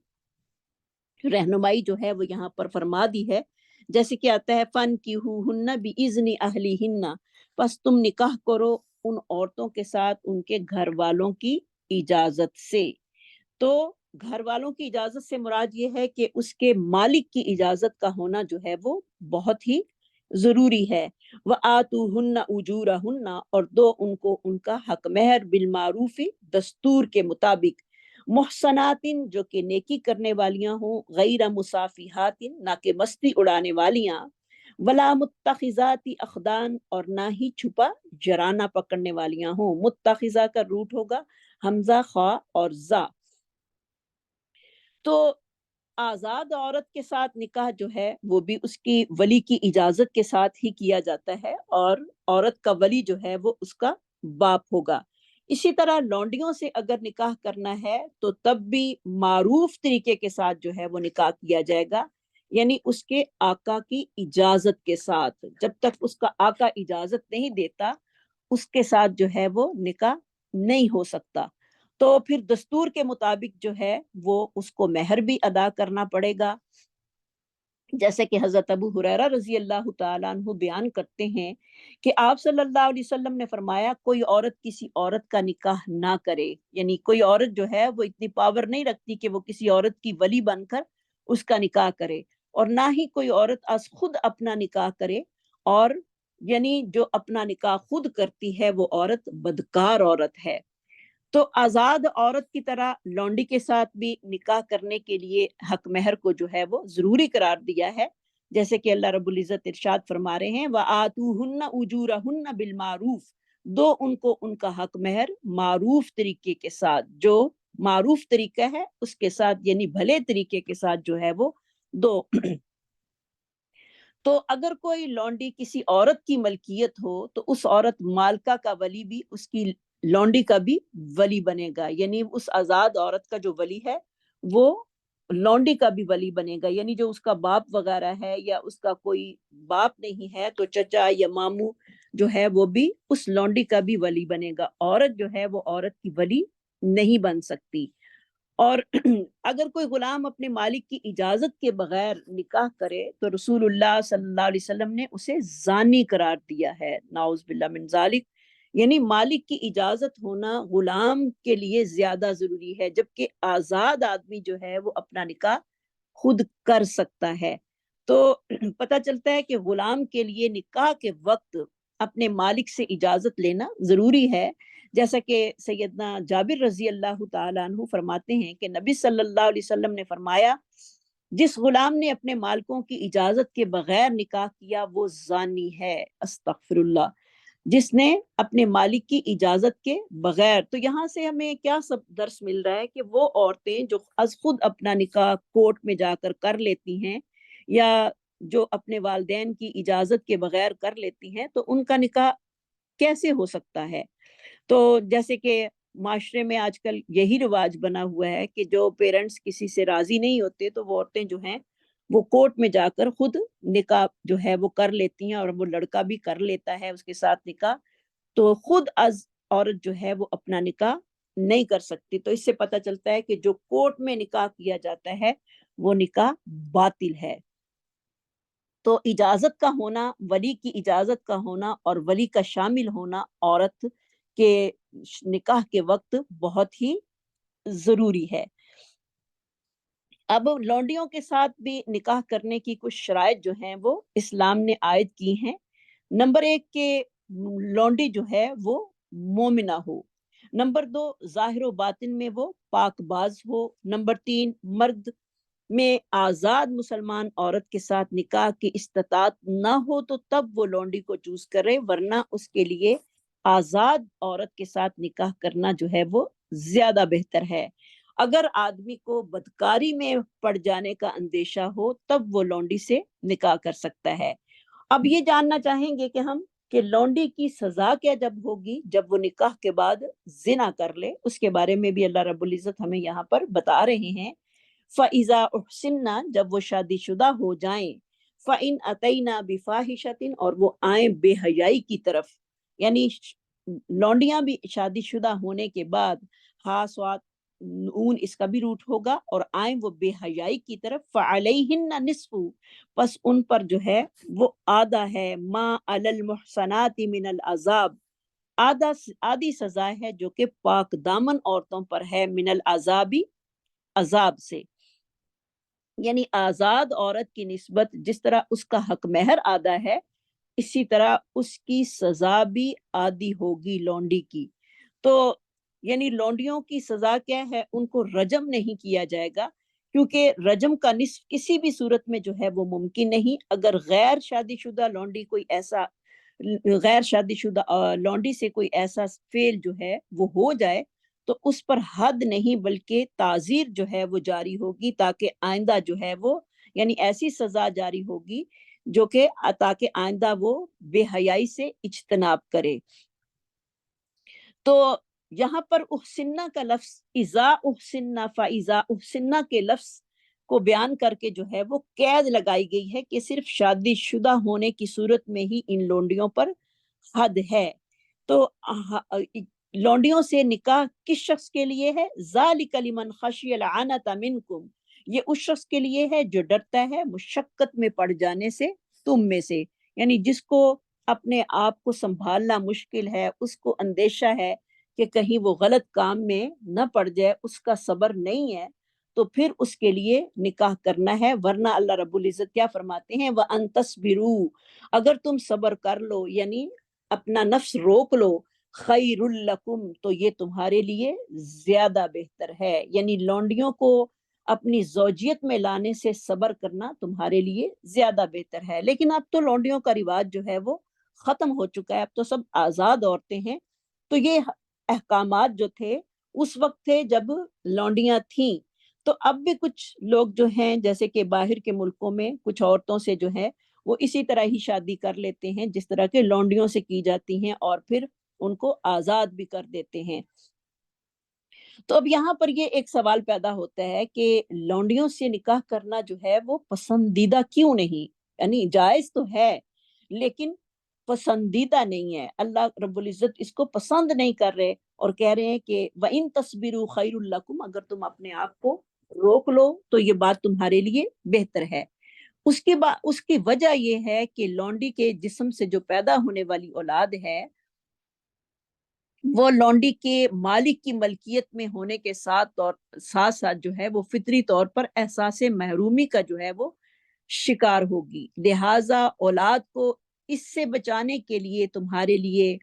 رہنمائی جو ہے وہ یہاں پر فرما دی ہے. جیسے کہ آتا ہے، فن کی ہن بِإِذْنِ أَهْلِهِنَّ، پس تم نکاح کرو ان عورتوں کے ساتھ ان کے گھر والوں کی اجازت سے. تو گھر والوں کی اجازت سے مراد یہ ہے کہ اس کے مالک کی اجازت کا ہونا جو ہے وہ بہت ہی ضروری ہے. وَآتُوهُنَّ أُجُورَهُنَّ، اور دو ان کو ان کا حق مہر، بالمعروف، دستور کے مطابق، محسنات، جو کہ نیکی کرنے والیاں ہوں، غیر مصافحات، نہ کہ مستی اڑانے والیاں، ولا متخذات اخدان، اور نہ ہی چھپا جرانہ پکڑنے والیاں ہوں. متخذہ کا روٹ ہوگا حمزہ، خا اور زا. تو آزاد عورت کے ساتھ نکاح جو ہے وہ بھی اس کی ولی کی اجازت کے ساتھ ہی کیا جاتا ہے، اور عورت کا ولی جو ہے وہ اس کا باپ ہوگا. اسی طرح لونڈیوں سے اگر نکاح کرنا ہے تو تب بھی معروف طریقے کے ساتھ جو ہے وہ نکاح کیا جائے گا، یعنی اس کے آقا کی اجازت کے ساتھ. جب تک اس کا آقا اجازت نہیں دیتا اس کے ساتھ جو ہے وہ نکاح نہیں ہو سکتا. تو پھر دستور کے مطابق جو ہے وہ اس کو مہر بھی ادا کرنا پڑے گا. جیسے کہ حضرت ابو ہریرہ رضی اللہ تعالیٰ عنہ بیان کرتے ہیں کہ آپ صلی اللہ علیہ وسلم نے فرمایا، کوئی عورت کسی عورت کا نکاح نہ کرے. یعنی کوئی عورت جو ہے وہ اتنی پاور نہیں رکھتی کہ وہ کسی عورت کی ولی بن کر اس کا نکاح کرے، اور نہ ہی کوئی عورت از خود اپنا نکاح کرے. اور یعنی جو اپنا نکاح خود کرتی ہے وہ عورت بدکار عورت ہے. تو آزاد عورت کی طرح لونڈی کے ساتھ بھی نکاح کرنے کے لیے حق مہر کو جو ہے وہ ضروری قرار دیا ہے. جیسے کہ اللہ رب العزت ارشاد فرما رہے ہیں، وَآتُوهُنَّ أُجُورَهُنَّ بِالْمَعْرُوفِ، دو ان کو ان کا حق مہر معروف طریقے کے ساتھ. جو معروف طریقہ ہے اس کے ساتھ، یعنی بھلے طریقے کے ساتھ جو ہے وہ دو. تو اگر کوئی لونڈی کسی عورت کی ملکیت ہو تو اس عورت مالکہ کا ولی بھی اس کی لونڈی کا بھی ولی بنے گا، یعنی اس آزاد عورت کا جو ولی ہے وہ لونڈی کا بھی ولی بنے گا، یعنی جو اس کا باپ وغیرہ ہے یا اس کا کوئی باپ نہیں ہے تو چچا یا ماموں جو ہے وہ بھی اس لونڈی کا بھی ولی بنے گا۔ عورت جو ہے وہ عورت کی ولی نہیں بن سکتی۔ اور اگر کوئی غلام اپنے مالک کی اجازت کے بغیر نکاح کرے تو رسول اللہ صلی اللہ علیہ وسلم نے اسے زانی قرار دیا ہے، نعوذ باللہ من ذالک۔ یعنی مالک کی اجازت ہونا غلام کے لیے زیادہ ضروری ہے، جبکہ آزاد آدمی جو ہے وہ اپنا نکاح خود کر سکتا ہے۔ تو پتہ چلتا ہے کہ غلام کے لیے نکاح کے وقت اپنے مالک سے اجازت لینا ضروری ہے، جیسا کہ سیدنا جابر رضی اللہ تعالیٰ عنہ فرماتے ہیں کہ نبی صلی اللہ علیہ وسلم نے فرمایا جس غلام نے اپنے مالکوں کی اجازت کے بغیر نکاح کیا وہ زانی ہے، استغفر اللہ، جس نے اپنے مالک کی اجازت کے بغیر۔ تو یہاں سے ہمیں کیا سب درس مل رہا ہے کہ وہ عورتیں جو از خود اپنا نکاح کورٹ میں جا کر لیتی ہیں یا جو اپنے والدین کی اجازت کے بغیر کر لیتی ہیں تو ان کا نکاح کیسے ہو سکتا ہے؟ تو جیسے کہ معاشرے میں آج کل یہی رواج بنا ہوا ہے کہ جو پیرنٹس کسی سے راضی نہیں ہوتے تو وہ عورتیں جو ہیں وہ کورٹ میں جا کر خود نکاح جو ہے وہ کر لیتی ہیں، اور وہ لڑکا بھی کر لیتا ہے اس کے ساتھ نکاح، تو خود از عورت جو ہے وہ اپنا نکاح نہیں کر سکتی۔ تو اس سے پتہ چلتا ہے کہ جو کورٹ میں نکاح کیا جاتا ہے وہ نکاح باطل ہے۔ تو اجازت کا ہونا، ولی کی اجازت کا ہونا اور ولی کا شامل ہونا عورت کے نکاح کے وقت بہت ہی ضروری ہے۔ اب لونڈیوں کے ساتھ بھی نکاح کرنے کی کچھ شرائط جو ہیں وہ اسلام نے عائد کی ہیں۔ نمبر 1 کہ لونڈی جو ہے وہ مومنہ ہو۔ نمبر 2 ظاہر و باطن میں وہ پاک باز ہو۔ نمبر 3 مرد میں آزاد مسلمان عورت کے ساتھ نکاح کی استطاعت نہ ہو تو تب وہ لونڈی کو چوز کرے، ورنہ اس کے لیے آزاد عورت کے ساتھ نکاح کرنا جو ہے وہ زیادہ بہتر ہے۔ اگر آدمی کو بدکاری میں پڑ جانے کا اندیشہ ہو تب وہ لونڈی سے نکاح کر سکتا ہے۔ اب یہ جاننا چاہیں گے کہ ہم کہ لونڈی کی سزا کیا جب ہوگی جب وہ نکاح کے بعد زنا کر لے، اس کے بارے میں بھی اللہ رب العزت ہمیں یہاں پر بتا رہے ہیں۔ فَإِذَا أُحْسِنَّ جب وہ شادی شدہ ہو جائیں، فَإِنْ أَتَيْنَا بِفَاحِشَةٍ اور وہ آئیں بے حیائی کی طرف، یعنی لونڈیاں بھی شادی شدہ ہونے کے بعد ہا سوات نون اس کا بھی روٹ ہوگا اور آئیں وہ بے حیائی کی طرف، فَعَلَيْهِنَّ نِصْفُ پس ان پر جو ہے وہ آدھا ہے، ما علی المحصنات من العذاب آدھی سزا ہے جو کہ پاک دامن عورتوں پر ہے، من العذابی عذاب سے، یعنی آزاد عورت کی نسبت جس طرح اس کا حق مہر آدھا ہے اسی طرح اس کی سزا بھی آدھی ہوگی لونڈی کی۔ تو یعنی لونڈیوں کی سزا کیا ہے؟ ان کو رجم نہیں کیا جائے گا، کیونکہ رجم کا نصف کسی بھی صورت میں جو ہے وہ ممکن نہیں۔ اگر غیر شادی شدہ لونڈی کوئی ایسا غیر شادی شدہ لونڈی سے کوئی ایسا فعل جو ہے وہ ہو جائے تو اس پر حد نہیں بلکہ تعزیر جو ہے وہ جاری ہوگی، تاکہ آئندہ جو ہے وہ یعنی ایسی سزا جاری ہوگی جو کہ تاکہ آئندہ وہ بے حیائی سے اجتناب کرے۔ تو یہاں پر احسنہ کا لفظ اذا احسنہ فاذا احسنہ کے لفظ کو بیان کر کے جو ہے وہ قید لگائی گئی ہے کہ صرف شادی شدہ ہونے کی صورت میں ہی ان لونڈیوں پر حد ہے۔ تو لونڈیوں سے نکاح کس شخص کے لیے ہے؟ ذالک لمن خشی العنت منکم، یہ اس شخص کے لیے ہے جو ڈرتا ہے مشقت میں پڑ جانے سے تم میں سے، یعنی جس کو اپنے آپ کو سنبھالنا مشکل ہے، اس کو اندیشہ ہے کہ کہیں وہ غلط کام میں نہ پڑ جائے، اس کا صبر نہیں ہے، تو پھر اس کے لیے نکاح کرنا ہے۔ ورنہ اللہ رب العزت کیا فرماتے ہیں؟ وَأَن تَصْبِرُوا اگر تم صبر کر لو یعنی اپنا نفس روک لو، خیر لکم تو یہ تمہارے لیے زیادہ بہتر ہے، یعنی لونڈیوں کو اپنی زوجیت میں لانے سے صبر کرنا تمہارے لیے زیادہ بہتر ہے۔ لیکن اب تو لونڈیوں کا رواج جو ہے وہ ختم ہو چکا ہے، اب تو سب آزاد عورتیں ہیں۔ تو یہ احکامات جو تھے اس وقت تھے جب لونڈیاں تھیں، تو اب بھی کچھ لوگ جو ہیں جیسے کہ باہر کے ملکوں میں کچھ عورتوں سے جو ہے وہ اسی طرح ہی شادی کر لیتے ہیں جس طرح کے لونڈیوں سے کی جاتی ہیں، اور پھر ان کو آزاد بھی کر دیتے ہیں۔ تو اب یہاں پر یہ ایک سوال پیدا ہوتا ہے کہ لونڈیوں سے نکاح کرنا جو ہے وہ پسندیدہ کیوں نہیں؟ یعنی جائز تو ہے لیکن پسندیدہ نہیں ہے، اللہ رب العزت اس کو پسند نہیں کر رہے، اور کہہ رہے ہیں کہ وَإِن تَصْبِرُوا خَيْرٌ لَكُمْ، اگر تم اپنے آپ کو روک لو تو یہ بات تمہارے لیے بہتر ہے۔ اس کی وجہ یہ ہے کہ لونڈی کے جسم سے جو پیدا ہونے والی اولاد ہے وہ لونڈی کے مالک کی ملکیت میں ہونے کے ساتھ ساتھ جو ہے وہ فطری طور پر احساس محرومی کا جو ہے وہ شکار ہوگی، لہٰذا اولاد کو اس سے بچانے کے لیے تمہارے لیے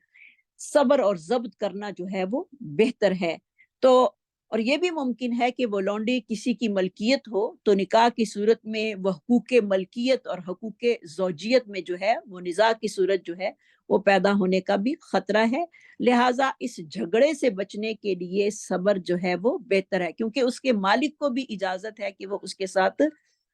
صبر اور ضبط کرنا جو ہے وہ بہتر ہے۔ تو اور یہ بھی ممکن ہے کہ وہ لونڈی کسی کی ملکیت ہو تو نکاح کی صورت میں وہ حقوق ملکیت اور حقوق زوجیت میں جو ہے وہ نزاع کی صورت جو ہے وہ پیدا ہونے کا بھی خطرہ ہے، لہٰذا اس جھگڑے سے بچنے کے لیے صبر جو ہے وہ بہتر ہے، کیونکہ اس کے مالک کو بھی اجازت ہے کہ وہ اس کے ساتھ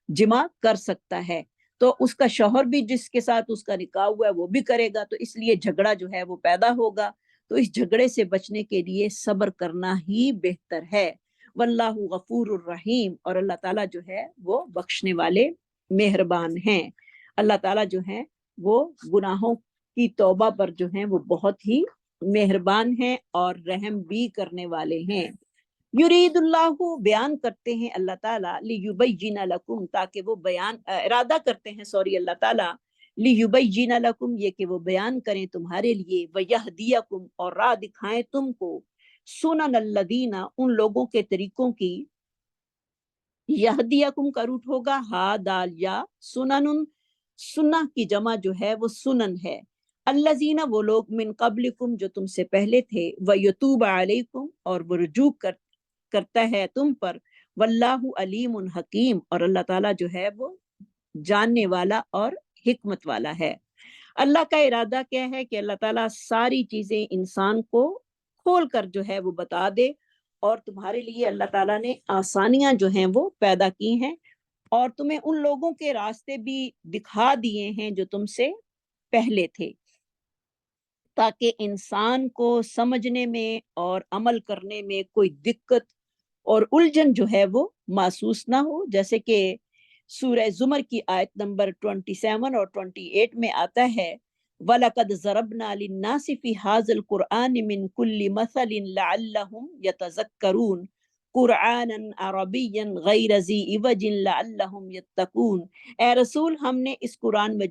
جمع کر سکتا ہے، تو اس کا شوہر بھی جس کے ساتھ اس کا نکاح ہوا ہے وہ بھی کرے گا، تو اس لیے جھگڑا جو ہے وہ پیدا ہوگا، تو اس جھگڑے سے بچنے کے لیے صبر کرنا ہی بہتر ہے۔ واللہ غفور الرحیم، اور اللہ تعالیٰ جو ہے وہ بخشنے والے مہربان ہیں۔ اللہ تعالیٰ جو ہیں وہ گناہوں کی توبہ پر جو ہیں وہ بہت ہی مہربان ہیں اور رحم بھی کرنے والے ہیں۔ یرید اللہ، بیان کرتے ہیں اللہ تعالیٰ، لیبین لکم، تاکہ وہ ارادہ کرتے ہیں اللہ تعالیٰ، لیبین لکم، یہ کہ وہ بیان کریں تمہارے لیے، ویہدیکم، اور راہ دکھائیں تم کو، سنن الذین، ان لوگوں کے طریقوں کی، یہدیکم کا روٹ ہوگا ہا دال یا، سنن، سنہ کی جمع جو ہے وہ سنن ہے، الذین، وہ لوگ، من قبلکم، جو تم سے پہلے تھے، ویتوب علیکم، اور وہ رجوع کرتا ہے تم پر، واللہ علیم حکیم، اور اللہ تعالیٰ جو ہے وہ جاننے والا اور حکمت والا ہے۔ اللہ کا ارادہ کیا ہے کہ اللہ تعالیٰ ساری چیزیں انسان کو کھول کر جو ہے وہ بتا دے، اور تمہارے لیے اللہ تعالیٰ نے آسانیاں جو ہیں وہ پیدا کی ہیں، اور تمہیں ان لوگوں کے راستے بھی دکھا دیے ہیں جو تم سے پہلے تھے، تاکہ انسان کو سمجھنے میں اور عمل کرنے میں کوئی دقت اور الجھن جو ہے وہ محسوس نہ ہو، جیسے کہ سورہ زمر کی آیت نمبر 27 اور 28 میں آتا ہے، وَلَقَدْ ضَرَبْنَا لِلنَّاسِ فِي هَذَا الْقُرْآنِ مِنْ كُلِّ مَثَلٍ لَعَلَّهُمْ يَتَذَكَّرُونَ قُرْآنًا عَرَبِيًّا غَيْرَ ذِي عِوَجٍ لَعَلَّهُمْ يَتَّقُونَ، اے رسول، ہم نے اس قرآن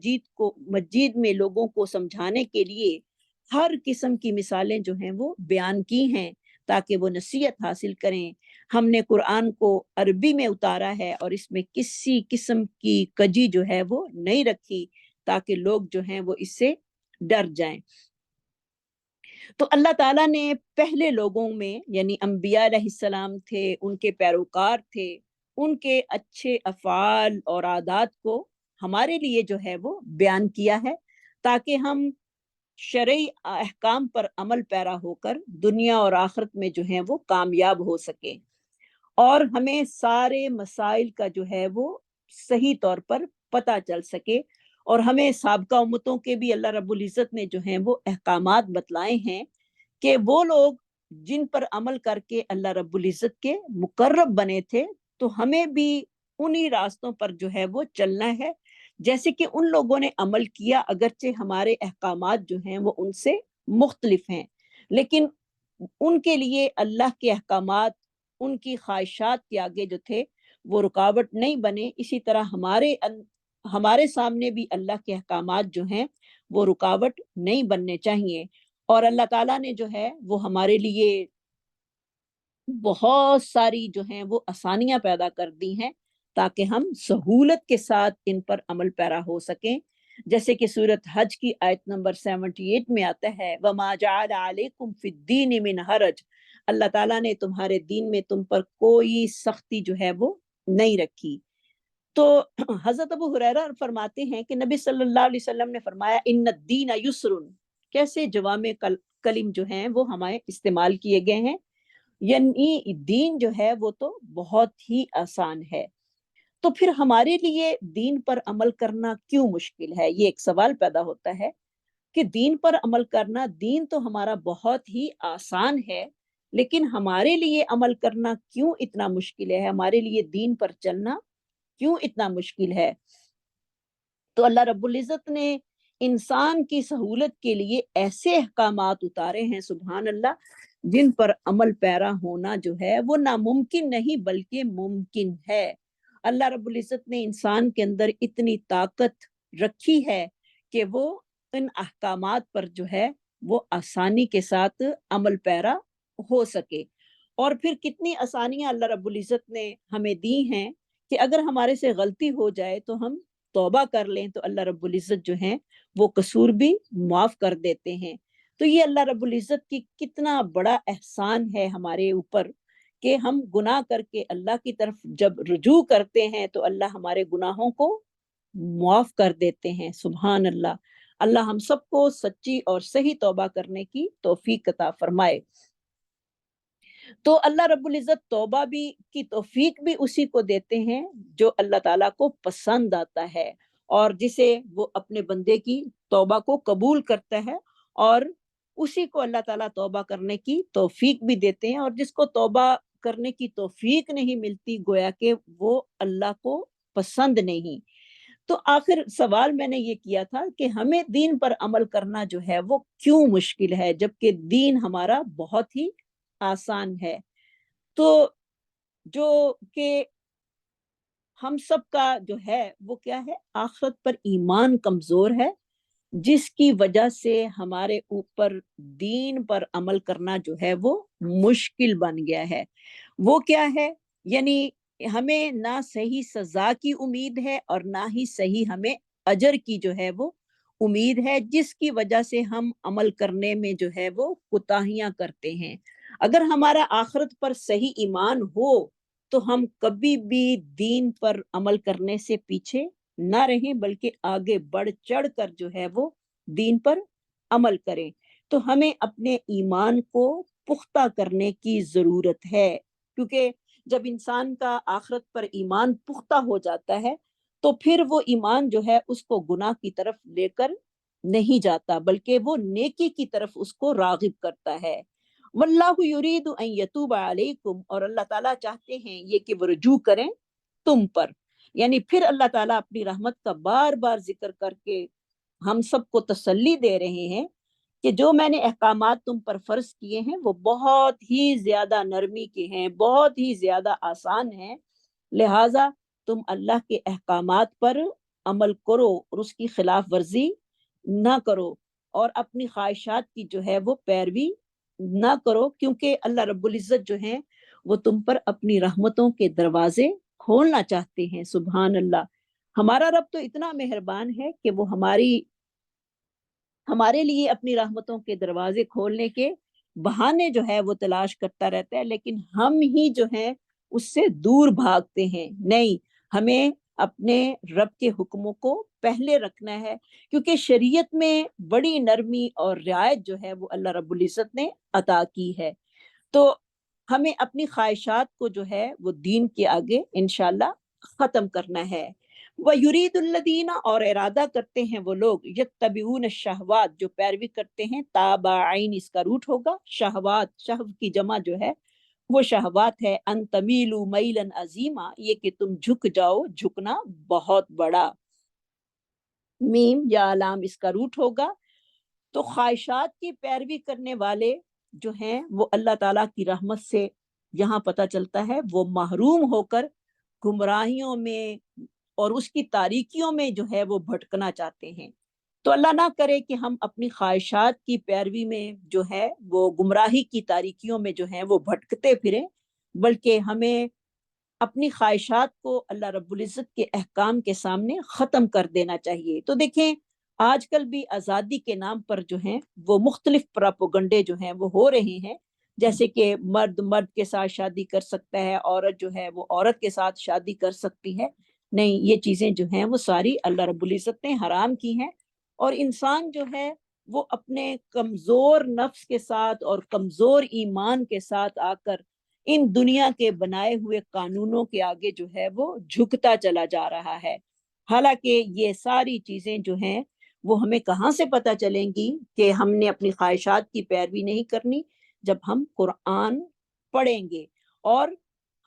مجید میں لوگوں کو سمجھانے کے لیے ہر قسم کی مثالیں جو ہیں وہ بیان کی ہیں تاکہ وہ نصیحت حاصل کریں۔ ہم نے قرآن کو عربی میں اتارا ہے اور اس میں کسی قسم کی کجی جو ہے وہ نہیں رکھی تاکہ لوگ جو ہیں وہ اس سے ڈر جائیں۔ تو اللہ تعالیٰ نے پہلے لوگوں میں، یعنی انبیاء علیہ السلام تھے، ان کے پیروکار تھے، ان کے اچھے افعال اور عادات کو ہمارے لیے جو ہے وہ بیان کیا ہے تاکہ ہم شرعی احکام پر عمل پیرا ہو کر دنیا اور آخرت میں جو ہیں وہ کامیاب ہو سکے، اور ہمیں سارے مسائل کا جو ہے وہ صحیح طور پر پتہ چل سکے، اور ہمیں سابقہ امتوں کے بھی اللہ رب العزت نے جو ہیں وہ احکامات بتلائے ہیں کہ وہ لوگ جن پر عمل کر کے اللہ رب العزت کے مقرب بنے تھے، تو ہمیں بھی انہی راستوں پر جو ہے وہ چلنا ہے جیسے کہ ان لوگوں نے عمل کیا، اگرچہ ہمارے احکامات جو ہیں وہ ان سے مختلف ہیں، لیکن ان کے لیے اللہ کے احکامات ان کی خواہشات کے آگے جو تھے وہ رکاوٹ نہیں بنے، اسی طرح ہمارے سامنے بھی اللہ کے احکامات جو ہیں وہ رکاوٹ نہیں بننے چاہیے، اور اللہ تعالیٰ نے جو ہے وہ ہمارے لیے بہت ساری جو ہیں وہ آسانیاں پیدا کر دی ہیں تاکہ ہم سہولت کے ساتھ ان پر عمل پیرا ہو سکیں، جیسے کہ سورۃ حج کی آیت نمبر 78 میں آتا ہے، وَمَا جَعَلَ عَلَيْكُمْ فِي الدِّينِ مِنْ حَرَجٍ، اللہ تعالیٰ نے تمہارے دین میں تم پر کوئی سختی جو ہے وہ نہیں رکھی۔ تو حضرت ابو ہریرہ فرماتے ہیں کہ نبی صلی اللہ علیہ وسلم نے فرمایا، ان الدین یسر، کیسے جوامع کلم جو ہیں وہ ہمیں استعمال کیے گئے ہیں، یعنی دین جو ہے وہ تو بہت ہی آسان ہے۔ تو پھر ہمارے لیے دین پر عمل کرنا کیوں مشکل ہے؟ یہ ایک سوال پیدا ہوتا ہے کہ دین پر عمل کرنا، دین تو ہمارا بہت ہی آسان ہے، لیکن ہمارے لیے عمل کرنا کیوں اتنا مشکل ہے؟ ہمارے لیے دین پر چلنا کیوں اتنا مشکل ہے؟ تو اللہ رب العزت نے انسان کی سہولت کے لیے ایسے احکامات اتارے ہیں، سبحان اللہ، جن پر عمل پیرا ہونا جو ہے وہ ناممکن نہیں بلکہ ممکن ہے۔ اللہ رب العزت نے انسان کے اندر اتنی طاقت رکھی ہے کہ وہ ان احکامات پر جو ہے وہ آسانی کے ساتھ عمل پیرا ہو سکے۔ اور پھر کتنی آسانیاں اللہ رب العزت نے ہمیں دی ہیں کہ اگر ہمارے سے غلطی ہو جائے تو ہم توبہ کر لیں تو اللہ رب العزت جو ہیں وہ قصور بھی معاف کر دیتے ہیں۔ تو یہ اللہ رب العزت کی کتنا بڑا احسان ہے ہمارے اوپر کہ ہم گناہ کر کے اللہ کی طرف جب رجوع کرتے ہیں تو اللہ ہمارے گناہوں کو معاف کر دیتے ہیں، سبحان اللہ۔ اللہ ہم سب کو سچی اور صحیح توبہ کرنے کی توفیق عطا فرمائے۔ تو اللہ رب العزت توبہ بھی کی توفیق بھی اسی کو دیتے ہیں جو اللہ تعالیٰ کو پسند آتا ہے، اور جسے وہ اپنے بندے کی توبہ کو قبول کرتا ہے، اور اسی کو اللہ تعالیٰ توبہ کرنے کی توفیق بھی دیتے ہیں، اور جس کو توبہ کرنے کی توفیق نہیں ملتی گویا کہ وہ اللہ کو پسند نہیں۔ تو آخر سوال میں نے یہ کیا تھا کہ ہمیں دین پر عمل کرنا جو ہے وہ کیوں مشکل ہے جبکہ دین ہمارا بہت ہی آسان ہے؟ تو جو کہ ہم سب کا جو ہے وہ کیا ہے، آخرت پر ایمان کمزور ہے، جس کی وجہ سے ہمارے اوپر دین پر عمل کرنا جو ہے وہ مشکل بن گیا ہے۔ وہ کیا ہے؟ یعنی ہمیں نہ صحیح سزا کی امید ہے اور نہ ہی صحیح ہمیں اجر کی جو ہے وہ امید ہے، جس کی وجہ سے ہم عمل کرنے میں جو ہے وہ کوتاہیاں کرتے ہیں۔ اگر ہمارا آخرت پر صحیح ایمان ہو تو ہم کبھی بھی دین پر عمل کرنے سے پیچھے نہ رہیں بلکہ آگے بڑھ چڑھ کر جو ہے وہ دین پر عمل کریں۔ تو ہمیں اپنے ایمان کو پختہ کرنے کی ضرورت ہے، کیونکہ جب انسان کا آخرت پر ایمان پختہ ہو جاتا ہے تو پھر وہ ایمان جو ہے اس کو گناہ کی طرف لے کر نہیں جاتا بلکہ وہ نیکی کی طرف اس کو راغب کرتا ہے۔ واللہ یرید ان یتوب علیکم، اور اللہ تعالیٰ چاہتے ہیں یہ کہ وہ رجوع کریں تم پر۔ یعنی پھر اللہ تعالیٰ اپنی رحمت کا بار بار ذکر کر کے ہم سب کو تسلی دے رہے ہیں کہ جو میں نے احکامات تم پر فرض کیے ہیں وہ بہت ہی زیادہ نرمی کے ہیں، بہت ہی زیادہ آسان ہیں، لہٰذا تم اللہ کے احکامات پر عمل کرو اور اس کی خلاف ورزی نہ کرو، اور اپنی خواہشات کی جو ہے وہ پیروی نہ کرو، کیونکہ اللہ رب العزت جو ہیں وہ تم پر اپنی رحمتوں کے دروازے کھولنا چاہتے ہیں، سبحان اللہ۔ ہمارا رب تو اتنا مہربان ہے کہ وہ ہمارے لیے اپنی رحمتوں کے دروازے کھولنے کے بہانے جو ہے وہ تلاش کرتا رہتا ہے، لیکن ہم ہی جو ہیں اس سے دور بھاگتے ہیں۔ نہیں، ہمیں اپنے رب کے حکموں کو پہلے رکھنا ہے، کیونکہ شریعت میں بڑی نرمی اور رعایت جو ہے وہ اللہ رب العزت نے عطا کی ہے۔ تو ہمیں اپنی خواہشات کو جو ہے وہ دین کے آگے انشاءاللہ ختم کرنا ہے۔ وَيُرِيدُ الَّذِينَ، اور ارادہ کرتے ہیں وہ لوگ، یتبعون الشہوات، جو پیروی کرتے ہیں، تابعین اس کا روٹ ہوگا شہوات، شہو کی جمع جو ہے وہ شہوات ہے، ان تمیلوا میلا عظیما، یہ کہ تم جھک جاؤ جھکنا بہت بڑا، میم یا لام اس کا روٹ ہوگا۔ تو خواہشات کی پیروی کرنے والے جو ہیں وہ اللہ تعالیٰ کی رحمت سے یہاں پتہ چلتا ہے وہ محروم ہو کر گمراہیوں میں اور اس کی تاریکیوں میں جو ہے وہ بھٹکنا چاہتے ہیں۔ تو اللہ نہ کرے کہ ہم اپنی خواہشات کی پیروی میں جو ہے وہ گمراہی کی تاریکیوں میں جو ہیں وہ بھٹکتے پھریں، بلکہ ہمیں اپنی خواہشات کو اللہ رب العزت کے احکام کے سامنے ختم کر دینا چاہیے۔ تو دیکھیں آج کل بھی آزادی کے نام پر جو ہیں وہ مختلف پراپوگنڈے جو ہیں وہ ہو رہے ہیں، جیسے کہ مرد مرد کے ساتھ شادی کر سکتا ہے، عورت جو ہے وہ عورت کے ساتھ شادی کر سکتی ہے۔ نہیں، یہ چیزیں جو ہیں وہ ساری اللہ رب العزت نے حرام کی ہیں، اور انسان جو ہے وہ اپنے کمزور نفس کے ساتھ اور کمزور ایمان کے ساتھ آ کر ان دنیا کے بنائے ہوئے قانونوں کے آگے جو ہے وہ جھکتا چلا جا رہا ہے۔ حالانکہ یہ ساری چیزیں جو ہیں وہ ہمیں کہاں سے پتہ چلیں گی کہ ہم نے اپنی خواہشات کی پیروی نہیں کرنی؟ جب ہم قرآن پڑھیں گے، اور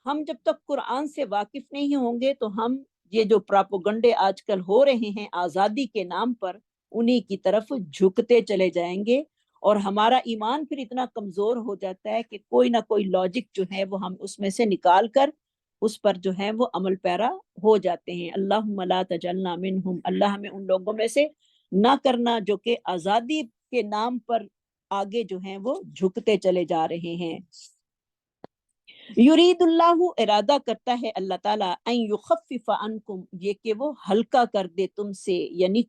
ہم جب تک قرآن سے واقف نہیں ہوں گے تو ہم یہ جو پراپوگنڈے آج کل ہو رہے ہیں آزادی کے نام پر، انہی کی طرف جھکتے چلے جائیں گے، اور ہمارا ایمان پھر اتنا کمزور ہو جاتا ہے کہ کوئی نہ کوئی لاجک جو ہے وہ ہم اس میں سے نکال کر اس پر جو ہے وہ عمل پیرا ہو جاتے ہیں۔ اللہم لا تجعلنا منہم، اللہ ہمیں ان لوگوں میں سے نہ کرنا جو کہ آزادی کے نام پر آگے جو ہیں وہ جھکتے چلے جا رہے ہیں۔ یرید اللہ، ارادہ کرتا ہے اللہ تعالیٰ، ان یخفف عنکم، یہ کہ وہ ہلکا کر دے تم سے، یعنی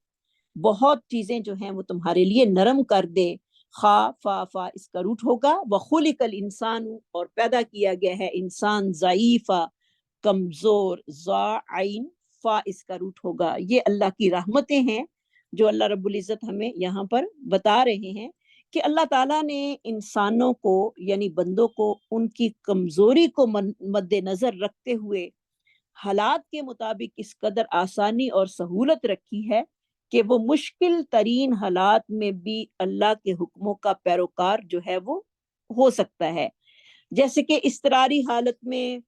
بہت چیزیں جو ہیں وہ تمہارے لیے نرم کر دے۔ خا فا فا اس کا روٹ ہوگا، وخلق الانسان، اور پیدا کیا گیا ہے انسان، ضعیفا کمزور، ذا عین، فا اس کا روٹ ہوگا۔ یہ اللہ کی رحمتیں ہیں جو اللہ رب العزت ہمیں یہاں پر بتا رہے ہیں کہ اللہ تعالیٰ نے انسانوں کو یعنی بندوں کو ان کی کمزوری کو مد نظر رکھتے ہوئے حالات کے مطابق اس قدر آسانی اور سہولت رکھی ہے کہ وہ مشکل ترین حالات میں بھی اللہ کے حکموں کا پیروکار جو ہے وہ ہو سکتا ہے۔ جیسے کہ اضطراری حالت میں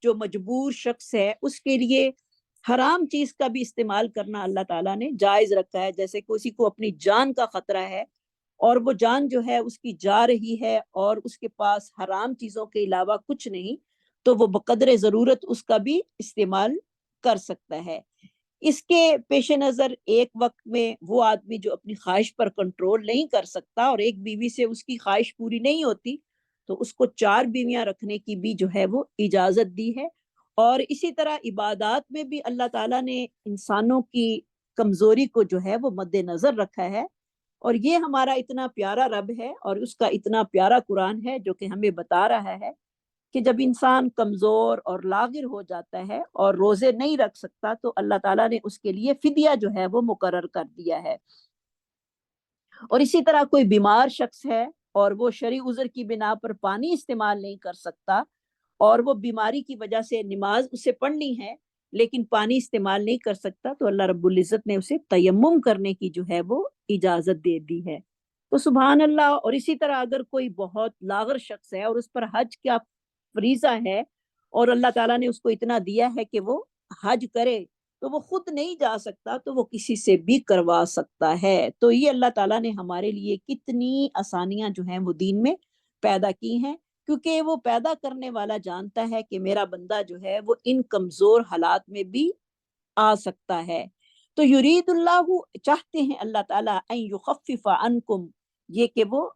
جو مجبور شخص ہے اس کے لیے حرام چیز کا بھی استعمال کرنا اللہ تعالیٰ نے جائز رکھا ہے۔ جیسے کسی کو اپنی جان کا خطرہ ہے اور وہ جان جو ہے اس کی جا رہی ہے اور اس کے پاس حرام چیزوں کے علاوہ کچھ نہیں، تو وہ بقدر ضرورت اس کا بھی استعمال کر سکتا ہے۔ اس کے پیش نظر ایک وقت میں وہ آدمی جو اپنی خواہش پر کنٹرول نہیں کر سکتا اور ایک بیوی سے اس کی خواہش پوری نہیں ہوتی، تو اس کو 4 بیویاں رکھنے کی بھی جو ہے وہ اجازت دی ہے۔ اور اسی طرح عبادات میں بھی اللہ تعالیٰ نے انسانوں کی کمزوری کو جو ہے وہ مد نظر رکھا ہے، اور یہ ہمارا اتنا پیارا رب ہے اور اس کا اتنا پیارا قرآن ہے جو کہ ہمیں بتا رہا ہے کہ جب انسان کمزور اور لاغر ہو جاتا ہے اور روزے نہیں رکھ سکتا تو اللہ تعالیٰ نے اس کے لیے فدیہ جو ہے وہ مقرر کر دیا ہے۔ اور اسی طرح کوئی بیمار شخص ہے اور وہ شرعی عذر کی بنا پر پانی استعمال نہیں کر سکتا، اور وہ بیماری کی وجہ سے نماز اسے پڑھنی ہے لیکن پانی استعمال نہیں کر سکتا، تو اللہ رب العزت نے اسے تیمم کرنے کی جو ہے وہ اجازت دے دی ہے۔ تو سبحان اللہ۔ اور اسی طرح اگر کوئی بہت لاغر شخص ہے اور اس پر حج کا فریضہ ہے اور اللہ تعالیٰ نے اس کو اتنا دیا ہے کہ وہ حج کرے، تو وہ خود نہیں جا سکتا تو وہ کسی سے بھی کروا سکتا ہے۔ تو یہ اللہ تعالیٰ نے ہمارے لیے کتنی آسانیاں جو ہیں وہ دین میں پیدا کی ہیں، کیونکہ وہ پیدا کرنے والا جانتا ہے کہ میرا بندہ جو ہے وہ ان کمزور حالات میں بھی آ سکتا ہے۔ تو یرید اللہ، چاہتے ہیں اللہ تعالیٰ، ان یخفف عنکم، یہ کہ وہ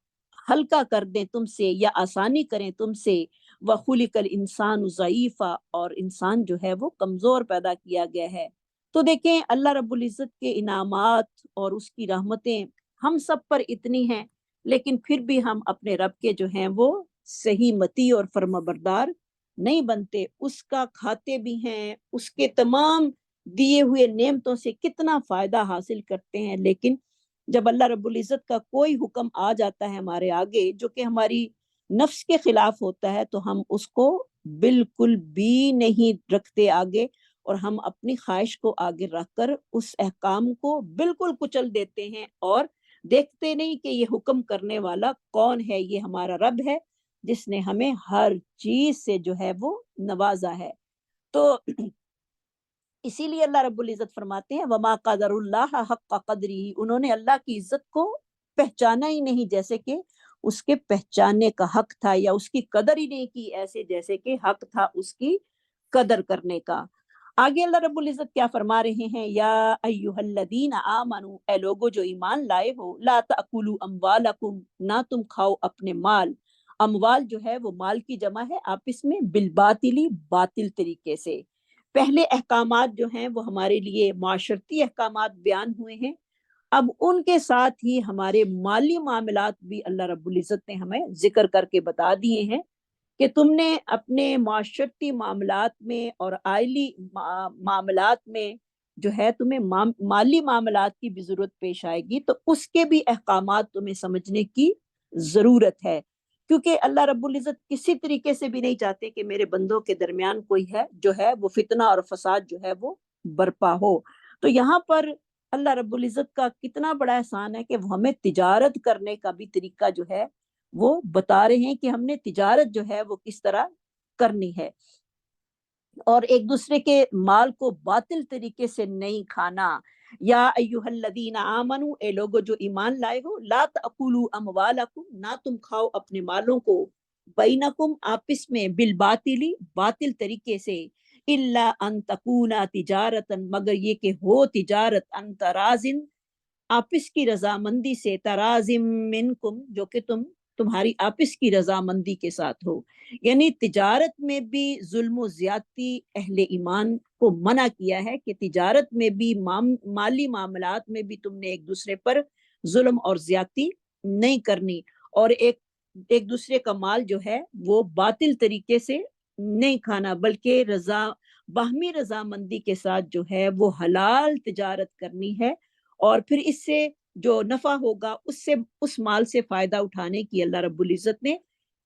ہلکا کر دیں تم سے یا آسانی کریں تم سے، وخلق الانسان ضعیفا، اور انسان جو ہے وہ کمزور پیدا کیا گیا ہے۔ تو دیکھیں اللہ رب العزت کے انعامات اور اس کی رحمتیں ہم سب پر اتنی ہیں، لیکن پھر بھی ہم اپنے رب کے جو ہیں وہ صحیح متی اور فرما بردار نہیں بنتے، اس کا کھاتے بھی ہیں، اس کے تمام دیے ہوئے نعمتوں سے کتنا فائدہ حاصل کرتے ہیں، لیکن جب اللہ رب العزت کا کوئی حکم آ جاتا ہے ہمارے آگے جو کہ ہماری نفس کے خلاف ہوتا ہے تو ہم اس کو بالکل بھی نہیں رکھتے آگے، اور ہم اپنی خواہش کو آگے رکھ کر اس احکام کو بالکل کچل دیتے ہیں، اور دیکھتے نہیں کہ یہ حکم کرنے والا کون ہے، یہ ہمارا رب ہے جس نے ہمیں ہر چیز سے جو ہے وہ نوازا ہے۔ تو اسی لیے اللہ رب العزت فرماتے ہیں وما قدر اللہ حق قدری، انہوں نے اللہ کی عزت کو پہچانا ہی نہیں جیسے کہ اس کے پہچاننے کا حق تھا، یا اس کی قدر ہی نہیں کی ایسے جیسے کہ حق تھا اس کی قدر کرنے کا۔ آگے اللہ رب العزت کیا فرما رہے ہیں، یا ایھا الذین آمنو، اے لوگو جو ایمان لائے ہو، لا تأکلوا اموالکم، نہ تم کھاؤ اپنے مال، اموال جو ہے وہ مال کی جمع ہے آپس میں، بالباطلی، باطل طریقے سے۔ پہلے احکامات جو ہیں وہ ہمارے لیے معاشرتی احکامات بیان ہوئے ہیں، اب ان کے ساتھ ہی ہمارے مالی معاملات بھی اللہ رب العزت نے ہمیں ذکر کر کے بتا دیے ہیں کہ تم نے اپنے معاشرتی معاملات میں اور آئلی معاملات میں جو ہے تمہیں مالی معاملات کی بھی ضرورت پیش آئے گی، تو اس کے بھی احکامات تمہیں سمجھنے کی ضرورت ہے۔ کیونکہ اللہ رب العزت کسی طریقے سے بھی نہیں چاہتے کہ میرے بندوں کے درمیان کوئی ہے جو ہے وہ فتنہ اور فساد جو ہے وہ برپا ہو۔ تو یہاں پر اللہ رب العزت کا کتنا بڑا احسان ہے کہ وہ ہمیں تجارت کرنے کا بھی طریقہ جو ہے وہ بتا رہے ہیں کہ ہم نے تجارت جو ہے وہ کس طرح کرنی ہے، اور ایک دوسرے کے مال کو باطل طریقے سے نہیں کھانا۔ یا ایھا الذین آمنو، اے لوگو جو ایمان لائے ہو، لا تأکلوا اموالکم، نہ تم کھاؤ اپنے مالوں کو، بینکم آپس میں، بالباطلی، باطل طریقے سے، الا ان تکونا تجارتن، مگر یہ کہ ہو تجارت، ان ترازن، آپس کی رضامندی سے، ترازم منکم، جو کہ تمہاری آپس کی رضامندی کے ساتھ ہو۔ یعنی تجارت میں بھی ظلم و زیادتی اہل ایمان کو منع کیا ہے کہ تجارت میں بھی، مالی معاملات میں بھی تم نے ایک دوسرے پر ظلم اور زیادتی نہیں کرنی، اور ایک دوسرے کا مال جو ہے وہ باطل طریقے سے نہیں کھانا، بلکہ باہمی رضامندی کے ساتھ جو ہے وہ حلال تجارت کرنی ہے، اور پھر اس سے جو نفع ہوگا اس مال سے فائدہ اٹھانے کی اللہ رب العزت نے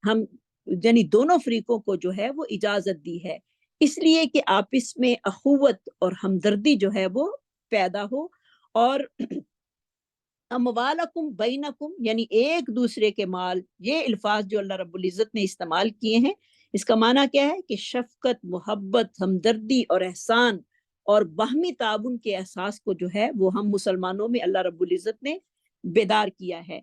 ہم یعنی دونوں فریقوں کو جو ہے وہ اجازت دی ہے، اس لیے کہ آپس میں اخوت اور ہمدردی جو ہے وہ پیدا ہو۔ اور اموالکم بینکم، یعنی ایک دوسرے کے مال، یہ الفاظ جو اللہ رب العزت نے استعمال کیے ہیں، اس کا معنی کیا ہے کہ شفقت، محبت، ہمدردی اور احسان اور باہمی تعاون کے احساس کو جو ہے وہ ہم مسلمانوں میں اللہ رب العزت نے بیدار کیا ہے۔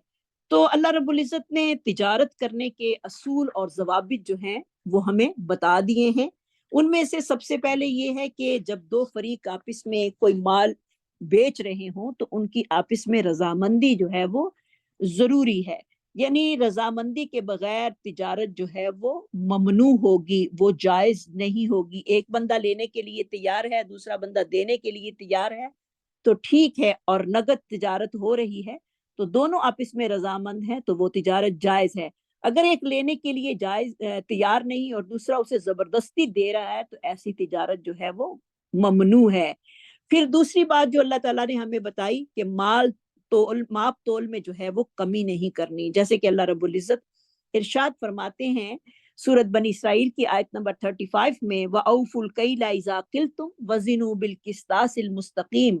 تو اللہ رب العزت نے تجارت کرنے کے اصول اور ضوابط جو ہیں وہ ہمیں بتا دیے ہیں۔ ان میں سے سب سے پہلے یہ ہے کہ جب دو فریق آپس میں کوئی مال بیچ رہے ہوں تو ان کی آپس میں رضامندی جو ہے وہ ضروری ہے، یعنی رضامندی کے بغیر تجارت جو ہے وہ ممنوع ہوگی، وہ جائز نہیں ہوگی۔ ایک بندہ لینے کے لیے تیار ہے، دوسرا بندہ دینے کے لیے تیار ہے تو ٹھیک ہے، اور نقد تجارت ہو رہی ہے تو دونوں آپس میں رضامند ہیں تو وہ تجارت جائز ہے۔ اگر ایک لینے کے لیے تیار نہیں اور دوسرا اسے زبردستی دے رہا ہے تو ایسی تجارت جو ہے وہ ممنوع ہے۔ پھر دوسری بات جو اللہ تعالیٰ نے ہمیں بتائی کہ ماپ تول میں جو ہے وہ کمی نہیں کرنی، جیسے کہ اللہ رب العزت ارشاد فرماتے ہیں سورت بنی اسرائیل کی آیت نمبر 35 میں، وَأَوْفُوا الْكَيْلَ إِذَا قِلْتُمْ وَزِنُوا بِالْقِسْطَاسِ الْمُسْتَقِيمِ،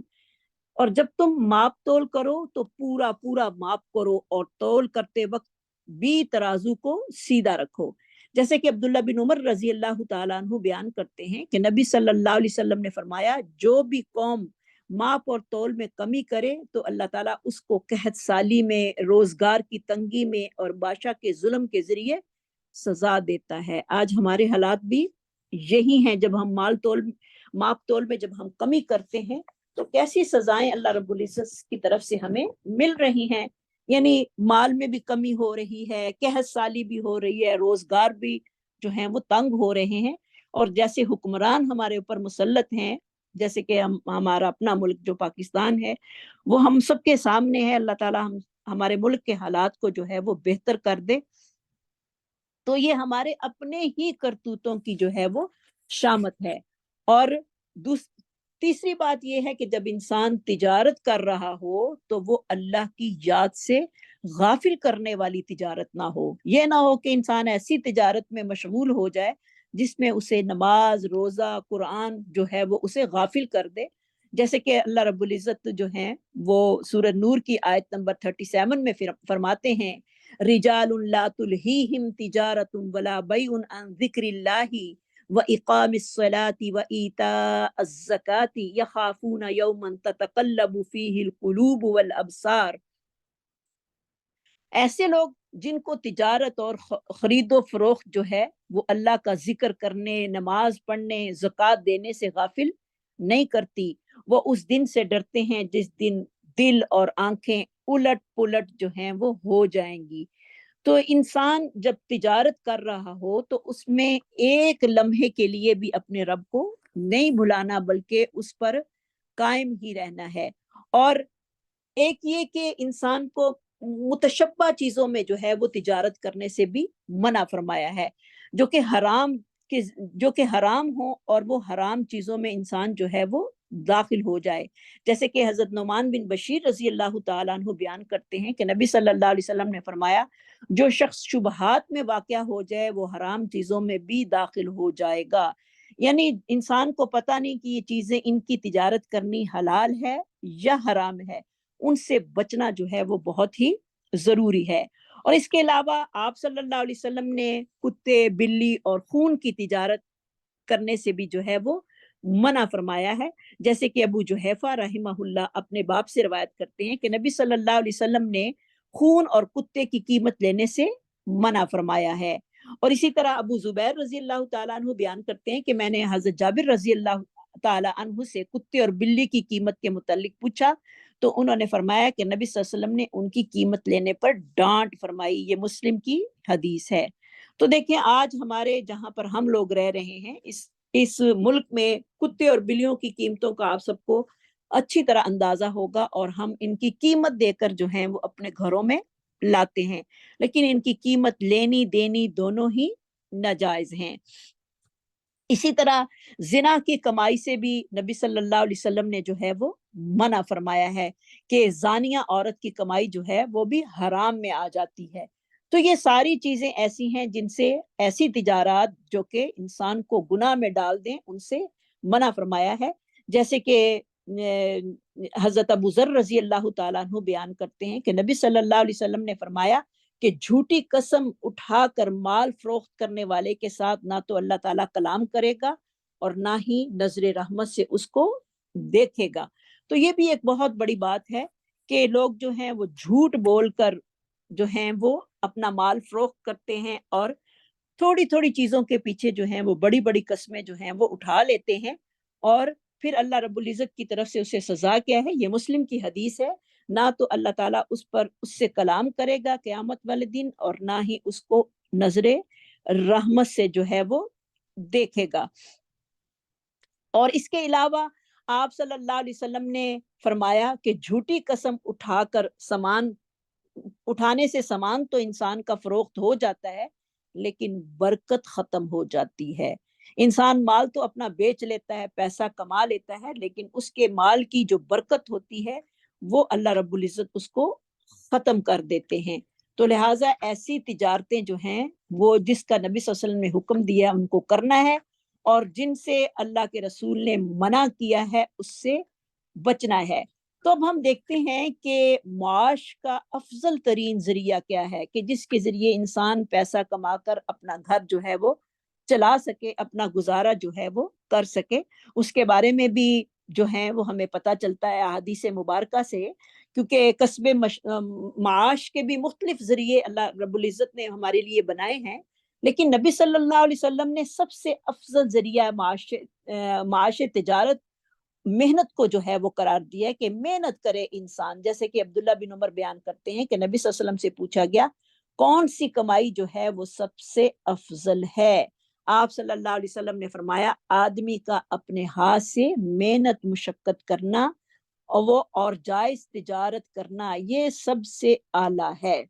اور جب تم ماپ تول کرو تو پورا پورا ماپ کرو، اور تول کرتے وقت بھی ترازو کو سیدھا رکھو۔ جیسے کہ عبداللہ بن عمر رضی اللہ تعالیٰ عنہ بیان کرتے ہیں کہ نبی صلی اللہ علیہ وسلم نے فرمایا، جو بھی قوم ماپ اور تول میں کمی کرے تو اللہ تعالیٰ اس کو قحط سالی میں، روزگار کی تنگی میں اور بادشاہ کے ظلم کے ذریعے سزا دیتا ہے۔ آج ہمارے حالات بھی یہی ہیں، جب ہم ماپ تول میں جب ہم کمی کرتے ہیں تو کیسی سزائیں اللہ رب العزت کی طرف سے ہمیں مل رہی ہیں، یعنی مال میں بھی کمی ہو رہی ہے، قحط سالی بھی ہو رہی ہے، روزگار بھی جو ہیں وہ تنگ ہو رہے ہیں، اور جیسے حکمران ہمارے اوپر مسلط ہیں، جیسے کہ ہمارا اپنا ملک جو پاکستان ہے وہ ہم سب کے سامنے ہے، اللہ تعالیٰ ہمارے ملک کے حالات کو جو ہے وہ بہتر کر دے۔ تو یہ ہمارے اپنے ہی کرتوتوں کی جو ہے وہ شامت ہے۔ اور تیسری بات یہ ہے کہ جب انسان تجارت کر رہا ہو تو وہ اللہ کی یاد سے غافل کرنے والی تجارت نہ ہو، یہ نہ ہو کہ انسان ایسی تجارت میں مشغول ہو جائے جس میں اسے نماز، روزہ، قرآن جو ہے وہ اسے غافل کر دے، جیسے کہ اللہ رب العزت جو ہیں وہ سورہ نور کی آیت نمبر 37 میں فرماتے ہیں، رجال لا تلہیہم تجارت ولا بیع عن ذکر اللہ وإقام الصلاة وإیتاء الزکاة یخافون یوما تتقلب فیہ القلوب والابصار، ایسے لوگ جن کو تجارت اور خرید و فروخت جو ہے وہ اللہ کا ذکر کرنے، نماز پڑھنے، زکوٰۃ دینے سے غافل نہیں کرتی، وہ اس دن سے ڈرتے ہیں جس دن دل اور آنکھیں الٹ پلٹ جو ہیں وہ ہو جائیں گی۔ تو انسان جب تجارت کر رہا ہو تو اس میں ایک لمحے کے لیے بھی اپنے رب کو نہیں بھلانا، بلکہ اس پر قائم ہی رہنا ہے۔ اور ایک یہ کہ انسان کو متشبہ چیزوں میں جو ہے وہ تجارت کرنے سے بھی منع فرمایا ہے، جو کہ حرام ہوں، اور وہ حرام چیزوں میں انسان جو ہے وہ داخل ہو جائے. جیسے کہ حضرت نعمان بن بشیر رضی اللہ تعالیٰ عنہ بیان کرتے ہیں کہ نبی صلی اللہ علیہ وسلم نے فرمایا جو شخص شبہات میں واقع ہو جائے وہ حرام چیزوں میں بھی داخل ہو جائے گا. یعنی انسان کو پتہ نہیں کہ یہ چیزیں ان کی تجارت کرنی حلال ہے یا حرام ہے، ان سے بچنا جو ہے وہ بہت ہی ضروری ہے. اور اس کے علاوہ آپ صلی اللہ علیہ وسلم نے کتے، بلی اور خون کی تجارت کرنے سے بھی جو ہے وہ منع فرمایا ہے. جیسے کہ ابو جحیفہ رحمہ اللہ اپنے باپ سے روایت کرتے ہیں کہ نبی صلی اللہ علیہ وسلم نے خون اور کتے کی قیمت لینے سے منع فرمایا ہے. اور اسی طرح ابو زبیر رضی اللہ تعالیٰ عنہ بیان کرتے ہیں کہ میں نے حضرت جابر رضی اللہ تعالیٰ عنہ سے کتے اور بلی کی قیمت کے متعلق پوچھا تو انہوں نے فرمایا کہ نبی صلی اللہ علیہ وسلم نے ان کی قیمت لینے پر ڈانٹ فرمائی. یہ مسلم کی حدیث ہے. تو دیکھیں آج ہمارے جہاں پر ہم لوگ رہ رہے ہیں اس ملک میں کتے اور بلیوں کی قیمتوں کا آپ سب کو اچھی طرح اندازہ ہوگا، اور ہم ان کی قیمت دے کر جو ہیں وہ اپنے گھروں میں لاتے ہیں، لیکن ان کی قیمت لینی دینی دونوں ہی ناجائز ہیں. اسی طرح زنا کی کمائی سے بھی نبی صلی اللہ علیہ وسلم نے جو ہے وہ منع فرمایا ہے کہ زانیہ عورت کی کمائی جو ہے وہ بھی حرام میں آ جاتی ہے. تو یہ ساری چیزیں ایسی ہیں جن سے ایسی تجارات جو کہ انسان کو گناہ میں ڈال دیں ان سے منع فرمایا ہے. جیسے کہ حضرت ابو ذر رضی اللہ تعالیٰ عنہ بیان کرتے ہیں کہ نبی صلی اللہ علیہ وسلم نے فرمایا کہ جھوٹی قسم اٹھا کر مال فروخت کرنے والے کے ساتھ نہ تو اللہ تعالیٰ کلام کرے گا اور نہ ہی نظر رحمت سے اس کو دیکھے گا. تو یہ بھی ایک بہت بڑی بات ہے کہ لوگ جو ہیں وہ جھوٹ بول کر جو ہیں وہ اپنا مال فروخت کرتے ہیں اور تھوڑی تھوڑی چیزوں کے پیچھے جو ہیں وہ بڑی بڑی قسمیں جو ہیں وہ اٹھا لیتے ہیں، اور پھر اللہ رب العزت کی طرف سے اسے سزا کیا ہے. یہ مسلم کی حدیث ہے. نہ تو اللہ تعالیٰ اس سے کلام کرے گا قیامت والے دن اور نہ ہی اس کو نظر رحمت سے جو ہے وہ دیکھے گا. اور اس کے علاوہ آپ صلی اللہ علیہ وسلم نے فرمایا کہ جھوٹی قسم اٹھا کر اٹھانے سے سامان تو انسان کا فروخت ہو جاتا ہے لیکن برکت ختم ہو جاتی ہے. انسان مال تو اپنا بیچ لیتا ہے، پیسہ کما لیتا ہے، لیکن اس کے مال کی جو برکت ہوتی ہے وہ اللہ رب العزت اس کو ختم کر دیتے ہیں. تو لہٰذا ایسی تجارتیں جو ہیں وہ جس کا نبی صلی اللہ علیہ وسلم نے حکم دیا ان کو کرنا ہے، اور جن سے اللہ کے رسول نے منع کیا ہے اس سے بچنا ہے. تو اب ہم دیکھتے ہیں کہ معاش کا افضل ترین ذریعہ کیا ہے کہ جس کے ذریعے انسان پیسہ کما کر اپنا گھر جو ہے وہ چلا سکے، اپنا گزارا جو ہے وہ کر سکے. اس کے بارے میں بھی جو ہیں وہ ہمیں پتہ چلتا ہے احادیث مبارکہ سے، کیونکہ کسب معاش کے بھی مختلف ذریعے اللہ رب العزت نے ہمارے لیے بنائے ہیں، لیکن نبی صلی اللہ علیہ وسلم نے سب سے افضل ذریعہ معاش تجارت محنت کو جو ہے وہ قرار دیا ہے کہ محنت کرے انسان. جیسے کہ عبداللہ بن عمر بیان کرتے ہیں کہ نبی صلی اللہ علیہ وسلم سے پوچھا گیا کون سی کمائی جو ہے وہ سب سے افضل ہے. آپ صلی اللہ علیہ وسلم نے فرمایا آدمی کا اپنے ہاتھ سے محنت مشقت کرنا اور جائز تجارت کرنا یہ سب سے اعلیٰ ہے.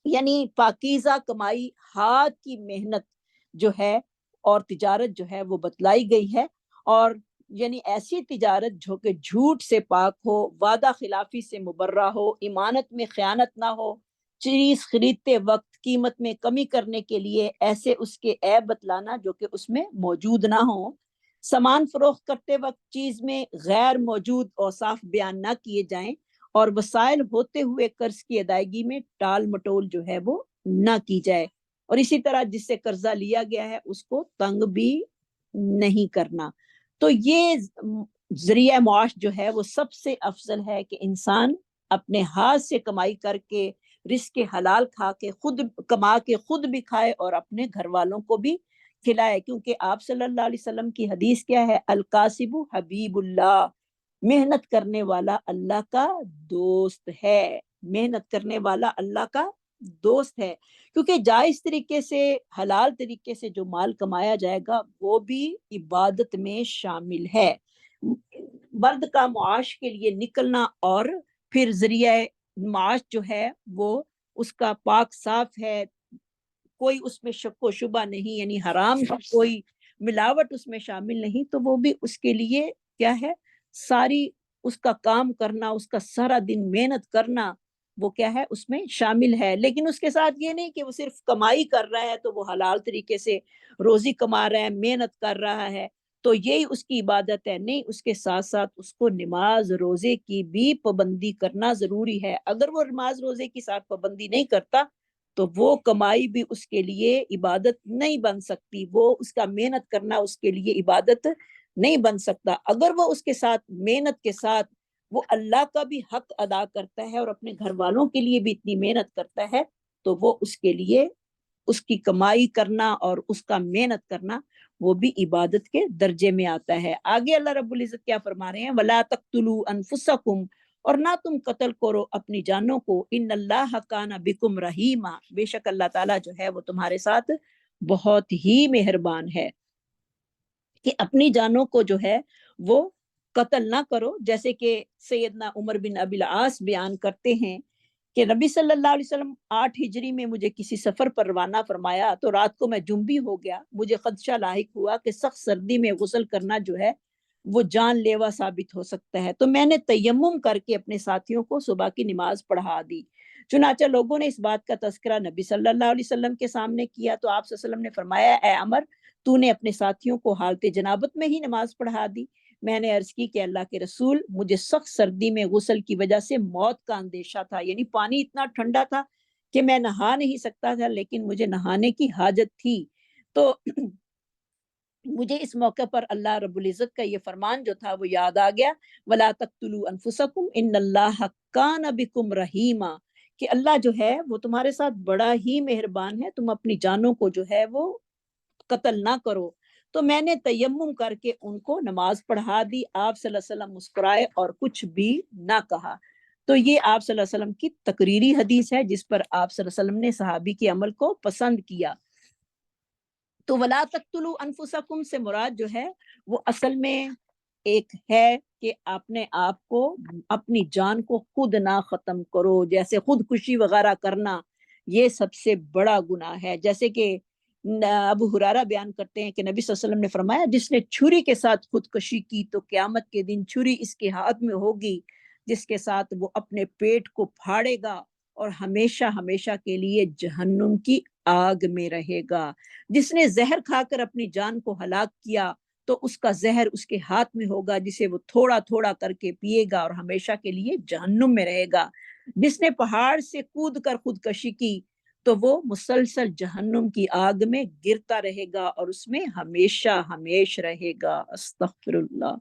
یعنی پاکیزہ کمائی، ہاتھ کی محنت جو ہے اور تجارت جو ہے وہ بتلائی گئی ہے، اور یعنی ایسی تجارت جو کہ جھوٹ سے پاک ہو، وعدہ خلافی سے مبرہ ہو، امانت میں خیانت نہ ہو، چیز خریدتے وقت قیمت میں کمی کرنے کے لیے ایسے اس کے عیب بتلانا جو کہ اس میں موجود نہ ہو، سامان فروخت کرتے وقت چیز میں غیر موجود اوصاف بیان نہ کیے جائیں، اور وسائل ہوتے ہوئے قرض کی ادائیگی میں ٹال مٹول جو ہے وہ نہ کی جائے، اور اسی طرح جس سے قرضہ لیا گیا ہے اس کو تنگ بھی نہیں کرنا. تو یہ ذریعہ معاش جو ہے وہ سب سے افضل ہے کہ انسان اپنے ہاتھ سے کمائی کر کے رزق حلال کھا کے خود کما کے خود بھی کھائے اور اپنے گھر والوں کو بھی کھلائے. کیونکہ آپ صلی اللہ علیہ وسلم کی حدیث کیا ہے؟ الکاسب حبیب اللہ، محنت کرنے والا اللہ کا دوست ہے. محنت کرنے والا اللہ کا دوست ہے، کیونکہ جائز طریقے سے حلال طریقے سے جو مال کمایا جائے گا وہ بھی عبادت میں شامل ہے. مرد کا معاش کے لیے نکلنا اور پھر ذریعہ معاش جو ہے وہ اس کا پاک صاف ہے، کوئی اس میں شک و شبہ نہیں، یعنی حرام کی کوئی ملاوٹ اس میں شامل نہیں، تو وہ بھی اس کے لیے کیا ہے، ساری اس کا کام کرنا، اس کا سارا دن محنت کرنا، وہ کیا ہے اس میں شامل ہے۔ لیکن اس کے ساتھ یہ نہیں کہ وہ صرف کمائی کر رہا ہے تو وہ حلال طریقے سے روزی کما رہا ہے، محنت کر رہا ہے تو یہی اس کی عبادت ہے، نہیں، اس کے ساتھ ساتھ اس کو نماز روزے کی بھی پابندی کرنا ضروری ہے۔ اگر وہ نماز روزے کی ساتھ پابندی نہیں کرتا تو وہ کمائی بھی اس کے لیے عبادت نہیں بن سکتی، وہ اس کا محنت کرنا اس کے لیے عبادت نہیں بن سکتا۔ اگر وہ اس کے ساتھ محنت کے ساتھ وہ اللہ کا بھی حق ادا کرتا ہے اور اپنے گھر والوں کے لیے بھی اتنی محنت کرتا ہے تو وہ اس کے لیے اس کی کمائی کرنا اور اس کا محنت کرنا وہ بھی عبادت کے درجے میں آتا ہے۔ آگے اللہ رب العزت کیا فرما رہے ہیں، وَلَا تَقْتُلُوا أَنفُسَكُمْ، اور نہ تم قتل کرو اپنی جانوں کو، ان اللہ کان بکم رحیما، بے شک اللہ تعالیٰ جو ہے وہ تمہارے ساتھ بہت ہی مہربان ہے، کہ اپنی جانوں کو جو ہے وہ قتل نہ کرو۔ جیسے کہ سیدنا عمر بن ابی العاص بیان کرتے ہیں کہ نبی صلی اللہ علیہ وسلم 8 ہجری میں مجھے کسی سفر پر روانہ فرمایا تو رات کو میں جنبی ہو گیا، مجھے خدشہ لاحق ہوا کہ سخت سردی میں غسل کرنا جو ہے وہ جان لیوا ثابت ہو سکتا ہے، تو میں نے تیمم کر کے اپنے ساتھیوں کو صبح کی نماز پڑھا دی۔ چنانچہ لوگوں نے اس بات کا تذکرہ نبی صلی اللہ علیہ وسلم کے سامنے کیا تو آپ صلی اللہ علیہ وسلم نے فرمایا، اے عمر، تو نے اپنے ساتھیوں کو حالت جنابت میں ہی نماز پڑھا دی۔ میں نے عرض کی کہ اللہ کے رسول، مجھے سخت سردی میں غسل کی وجہ سے موت کا اندیشہ تھا، یعنی پانی اتنا ٹھنڈا تھا کہ میں نہا نہیں سکتا تھا، لیکن مجھے نہانے کی حاجت تھی۔ تو مجھے اس موقع پر اللہ رب العزت کا یہ فرمان جو تھا وہ یاد آ گیا، وَلَا تَقْتُلُوا أَنفُسَكُمْ إِنَّ اللَّهَ كَانَ بِكُمْ رَحِيمًا، کہ اللہ جو ہے وہ تمہارے ساتھ بڑا ہی مہربان ہے، تم اپنی جانوں کو جو ہے وہ قتل نہ کرو۔ تو میں نے تیمم کر کے ان کو نماز پڑھا دی۔ آپ صلی اللہ علیہ وسلم مسکرائے اور کچھ بھی نہ کہا۔ تو یہ آپ صلی اللہ علیہ وسلم کی تقریری حدیث ہے جس پر آپ صلی اللہ علیہ وسلم نے صحابی کے عمل کو پسند کیا۔ تو ولا تقتلوا انفسکم سے مراد جو ہے وہ اصل میں ایک ہے کہ اپنے آپ کو، اپنی جان کو خود نہ ختم کرو، جیسے خودکشی وغیرہ کرنا یہ سب سے بڑا گناہ ہے۔ جیسے کہ ابو ہریرہ بیان کرتے ہیں کہ نبی صلی اللہ علیہ وسلم نے فرمایا، جس نے چھری کے ساتھ خودکشی کی تو قیامت کے دن چھری اس کے ہاتھ میں ہوگی جس کے ساتھ وہ اپنے پیٹ کو پھاڑے گا اور ہمیشہ ہمیشہ کے لیے جہنم کی آگ میں رہے گا۔ جس نے زہر کھا کر اپنی جان کو ہلاک کیا تو اس کا زہر اس کے ہاتھ میں ہوگا جسے وہ تھوڑا تھوڑا کر کے پیے گا اور ہمیشہ کے لیے جہنم میں رہے گا۔ جس نے پہاڑ سے کود کر خودکشی کی تو وہ مسلسل جہنم کی آگ میں گرتا رہے گا اور اس میں ہمیشہ ہمیش رہے گا۔ استغفر اللہ۔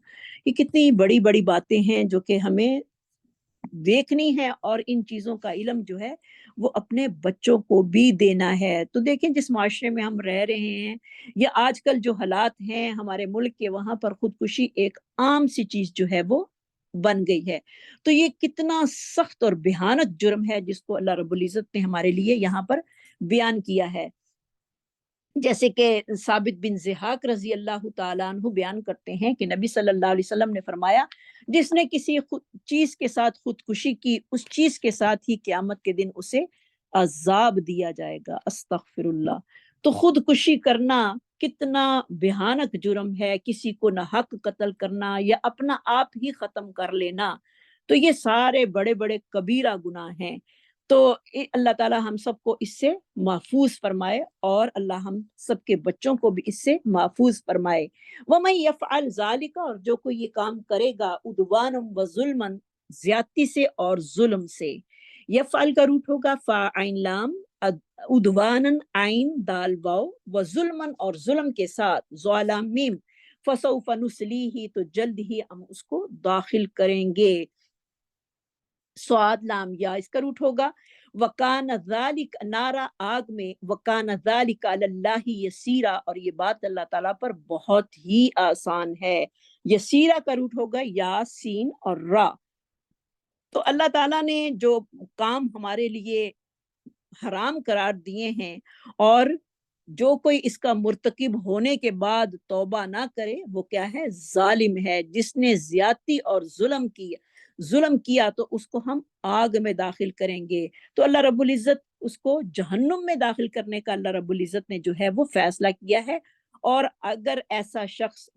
یہ کتنی بڑی بڑی باتیں ہیں جو کہ ہمیں دیکھنی ہے اور ان چیزوں کا علم جو ہے وہ اپنے بچوں کو بھی دینا ہے۔ تو دیکھیں جس معاشرے میں ہم رہ رہے ہیں یا آج کل جو حالات ہیں ہمارے ملک کے، وہاں پر خودکشی ایک عام سی چیز جو ہے وہ بن گئی ہے۔ تو یہ کتنا سخت اور بھیانک جرم ہے جس کو اللہ رب العزت نے ہمارے لیے یہاں پر بیان کیا ہے۔ جیسے کہ ثابت بن ضحاک رضی اللہ تعالیٰ عنہ بیان کرتے ہیں کہ نبی صلی اللہ علیہ وسلم نے فرمایا، جس نے کسی چیز کے ساتھ خودکشی کی اس چیز کے ساتھ ہی قیامت کے دن اسے عذاب دیا جائے گا۔ استغفر اللہ۔ تو خودکشی کرنا کتنا بھیانک جرم ہے، کسی کو نہ حق قتل کرنا یا اپنا آپ ہی ختم کر لینا، تو یہ سارے بڑے بڑے کبیرہ گناہ ہیں۔ تو اللہ تعالی ہم سب کو اس سے محفوظ فرمائے اور اللہ ہم سب کے بچوں کو بھی اس سے محفوظ فرمائے۔ وَمَن يَفْعَلْ ذَلِكَ، اور جو کوئی یہ کام کرے گا، عُدْوَانًا وَظُلْمًا، زیادتی سے اور ظلم سے، یفعل کا روٹ ہوگا فا عین لام، عدوانن عین دال واو، وظلمًا اور ظلم کے ساتھ ظالم میم، فسوف نصلیہ تو جلد ہی ہم اس کو داخل کریں گے، سواد لام یا، اس کا روٹ ہوگا وکان ذالک نارا، آگ میں، وکان ذالک علی اللہ یسیرا، اور یہ بات اللہ تعالیٰ پر بہت ہی آسان ہے۔ یسیرا کا روٹ ہوگا یا سین اور را۔ تو اللہ تعالیٰ نے جو کام ہمارے لیے حرام قرار دیے ہیں اور جو کوئی اس کا مرتکب ہونے کے بعد توبہ نہ کرے وہ کیا ہے؟ ظالم ہے۔ جس نے زیادتی اور ظلم کیا تو اس کو ہم آگ میں داخل کریں گے۔ تو اللہ رب العزت اس کو جہنم میں داخل کرنے کا اللہ رب العزت نے جو ہے وہ فیصلہ کیا ہے۔ اور اگر ایسا شخص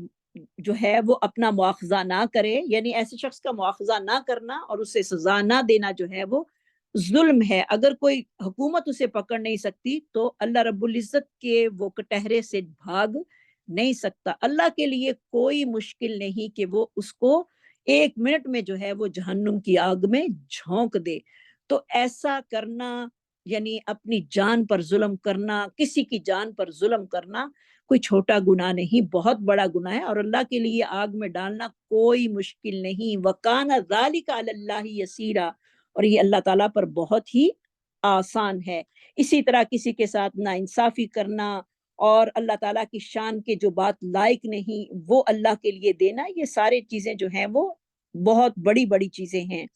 جو ہے وہ اپنا مواخذہ نہ کرے، یعنی ایسے شخص کا مواخذہ نہ کرنا اور اسے سزا نہ دینا جو ہے وہ ظلم ہے۔ اگر کوئی حکومت اسے پکڑ نہیں سکتی تو اللہ رب العزت کے وہ کٹہرے سے بھاگ نہیں سکتا۔ اللہ کے لیے کوئی مشکل نہیں کہ وہ اس کو 1 منٹ میں جو ہے وہ جہنم کی آگ میں جھونک دے۔ تو ایسا کرنا یعنی اپنی جان پر ظلم کرنا، کسی کی جان پر ظلم کرنا کوئی چھوٹا گناہ نہیں، بہت بڑا گناہ ہے، اور اللہ کے لیے آگ میں ڈالنا کوئی مشکل نہیں۔ وَكَانَ ذَلِكَ عَلَى اللَّهِ يَسِيرًا، اور یہ اللہ تعالیٰ پر بہت ہی آسان ہے۔ اسی طرح کسی کے ساتھ ناانصافی کرنا اور اللہ تعالیٰ کی شان کے جو بات لائق نہیں وہ اللہ کے لیے دینا، یہ سارے چیزیں جو ہیں وہ بہت بڑی بڑی چیزیں ہیں،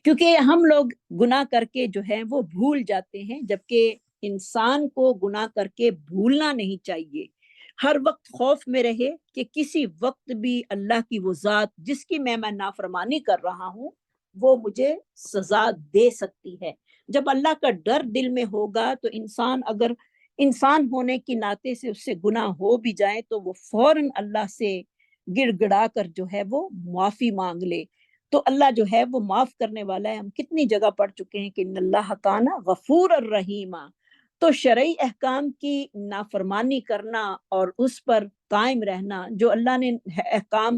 کیونکہ ہم لوگ گناہ کر کے جو ہے وہ بھول جاتے ہیں، جبکہ انسان کو گناہ کر کے بھولنا نہیں چاہیے۔ ہر وقت خوف میں رہے کہ کسی وقت بھی اللہ کی وہ ذات جس کی میں نافرمانی کر رہا ہوں وہ مجھے سزا دے سکتی ہے۔ جب اللہ کا ڈر دل میں ہوگا تو انسان اگر انسان ہونے کی ناطے سے اس سے گناہ ہو بھی جائے تو وہ فوراً اللہ سے گڑ گڑا کر جو ہے وہ معافی مانگ لے، تو اللہ جو ہے وہ معاف کرنے والا ہے۔ ہم کتنی جگہ پڑھ چکے ہیں کہ ان اللہ کان غفور الرحیم۔ تو شرعی احکام کی نافرمانی کرنا اور اس پر قائم رہنا، جو اللہ نے احکام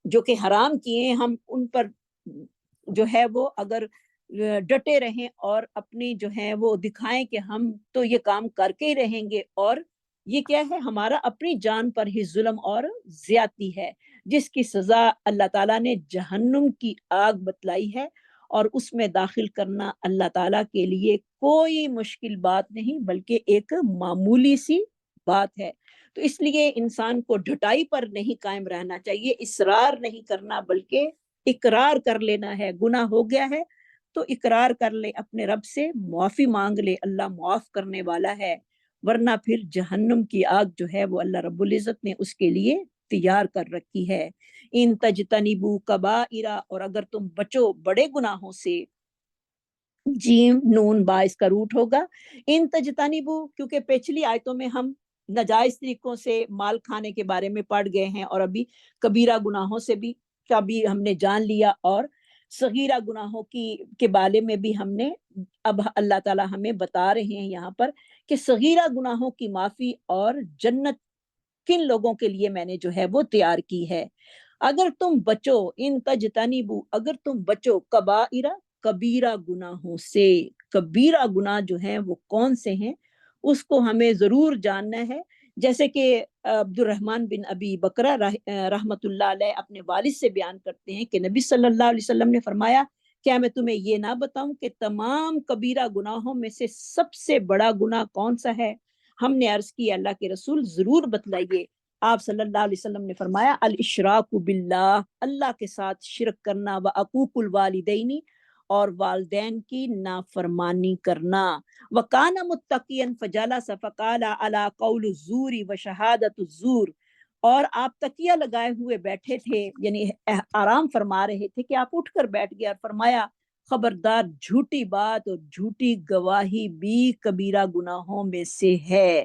جو کہ حرام کیے ہیں ہم ان پر جو ہے وہ اگر ڈٹے رہیں اور اپنی جو ہے وہ دکھائیں کہ ہم تو یہ کام کر کے ہی رہیں گے، اور یہ کیا ہے، ہمارا اپنی جان پر ہی ظلم اور زیادتی ہے، جس کی سزا اللہ تعالیٰ نے جہنم کی آگ بتلائی ہے، اور اس میں داخل کرنا اللہ تعالیٰ کے لیے کوئی مشکل بات نہیں بلکہ ایک معمولی سی بات ہے۔ تو اس لیے انسان کو ڈھٹائی پر نہیں قائم رہنا چاہیے، اصرار نہیں کرنا بلکہ اقرار کر لینا ہے۔ گناہ ہو گیا ہے تو اقرار کر لے، اپنے رب سے معافی مانگ لے، اللہ معاف کرنے والا ہے، ورنہ پھر جہنم کی آگ جو ہے وہ اللہ رب العزت نے اس کے لیے تیار کر رکھی ہے۔ ان تجتنبوا کبائر، اور اگر تم بچو بڑے گناہوں سے، جیم نون با اس کا روٹ ہوگا، ان تجتنبوا، کیونکہ پچھلی آیتوں میں ہم ناجائز طریقوں سے مال کھانے کے بارے میں پڑھ گئے ہیں، اور ابھی کبیرہ گناہوں سے بھی کبھی ہم نے جان لیا، اور صغیرہ گناہوں کے بارے میں بھی ہم نے، اب اللہ تعالیٰ ہمیں بتا رہے ہیں یہاں پر کہ صغیرہ گناہوں کی معافی اور جنت کن لوگوں کے لیے میں نے جو ہے وہ تیار کی ہے۔ اگر تم بچو، ان تجتنبو، اگر تم بچو کبائر، کبیرہ گناہوں سے۔ کبیرہ گناہ جو ہیں وہ کون سے ہیں اس کو ہمیں ضرور جاننا ہے، جیسے کہ عبد الرحمن بن ابی بکرہ رحمت اللہ علیہ اپنے والد سے بیان کرتے ہیں کہ نبی صلی اللہ علیہ وسلم نے فرمایا، کیا میں تمہیں یہ نہ بتاؤں کہ تمام کبیرہ گناہوں میں سے سب سے بڑا گناہ کون سا ہے؟ ہم نے عرض کی اللہ کے رسول ضرور بتلائیے۔ آپ صلی اللہ علیہ وسلم نے فرمایا، الاشراک باللہ، اللہ کے ساتھ شرک کرنا، وعقوق الوالدین، اور والدین کی نافرمانی کرنا، وَكَانَ مُتَّقِيًا فَجَلَسَ فَقَالَ عَلَىٰ قَوْلُ الزُّورِ وَشَهَادَةُ الزُّورِ، اور آپ تکیہ لگائے ہوئے بیٹھے تھے، یعنی آرام فرما رہے تھے کہ آپ اٹھ کر بیٹھ گئے اور فرمایا، خبردار، جھوٹی بات اور جھوٹی گواہی بھی کبیرہ گناہوں میں سے ہے۔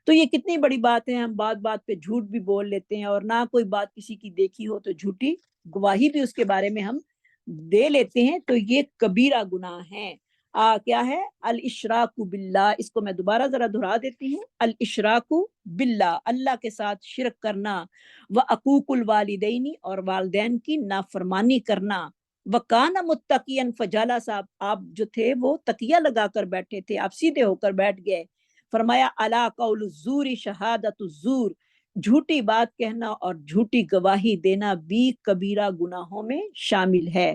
تو یہ کتنی بڑی بات ہے، ہم بات بات پہ جھوٹ بھی بول لیتے ہیں، اور نہ کوئی بات کسی کی دیکھی ہو تو جھوٹی گواہی بھی اس کے بارے میں ہم دے لیتے ہیں، تو یہ کبیرہ گناہ ہیں۔ کیا ہے؟ الاشراک باللہ، اس کو میں دوبارہ ذرا دہرا دیتی ہوں، الاشراک باللہ، اللہ کے ساتھ شرک کرنا، وعقوق الوالدین، اور والدین کی نافرمانی کرنا، وَكَانَ مُتَّقِيًا فَجَلَسَ، آپ جو تھے وہ تکیہ لگا کر بیٹھے تھے، آپ سیدھے ہو کر بیٹھ گئے، فرمایا عَلَىٰ قَوْلُ الزُّورِ شَهَادَةُ الزُّورِ، جھوٹی بات کہنا اور جھوٹی گواہی دینا بھی کبیرہ گناہوں میں شامل ہے۔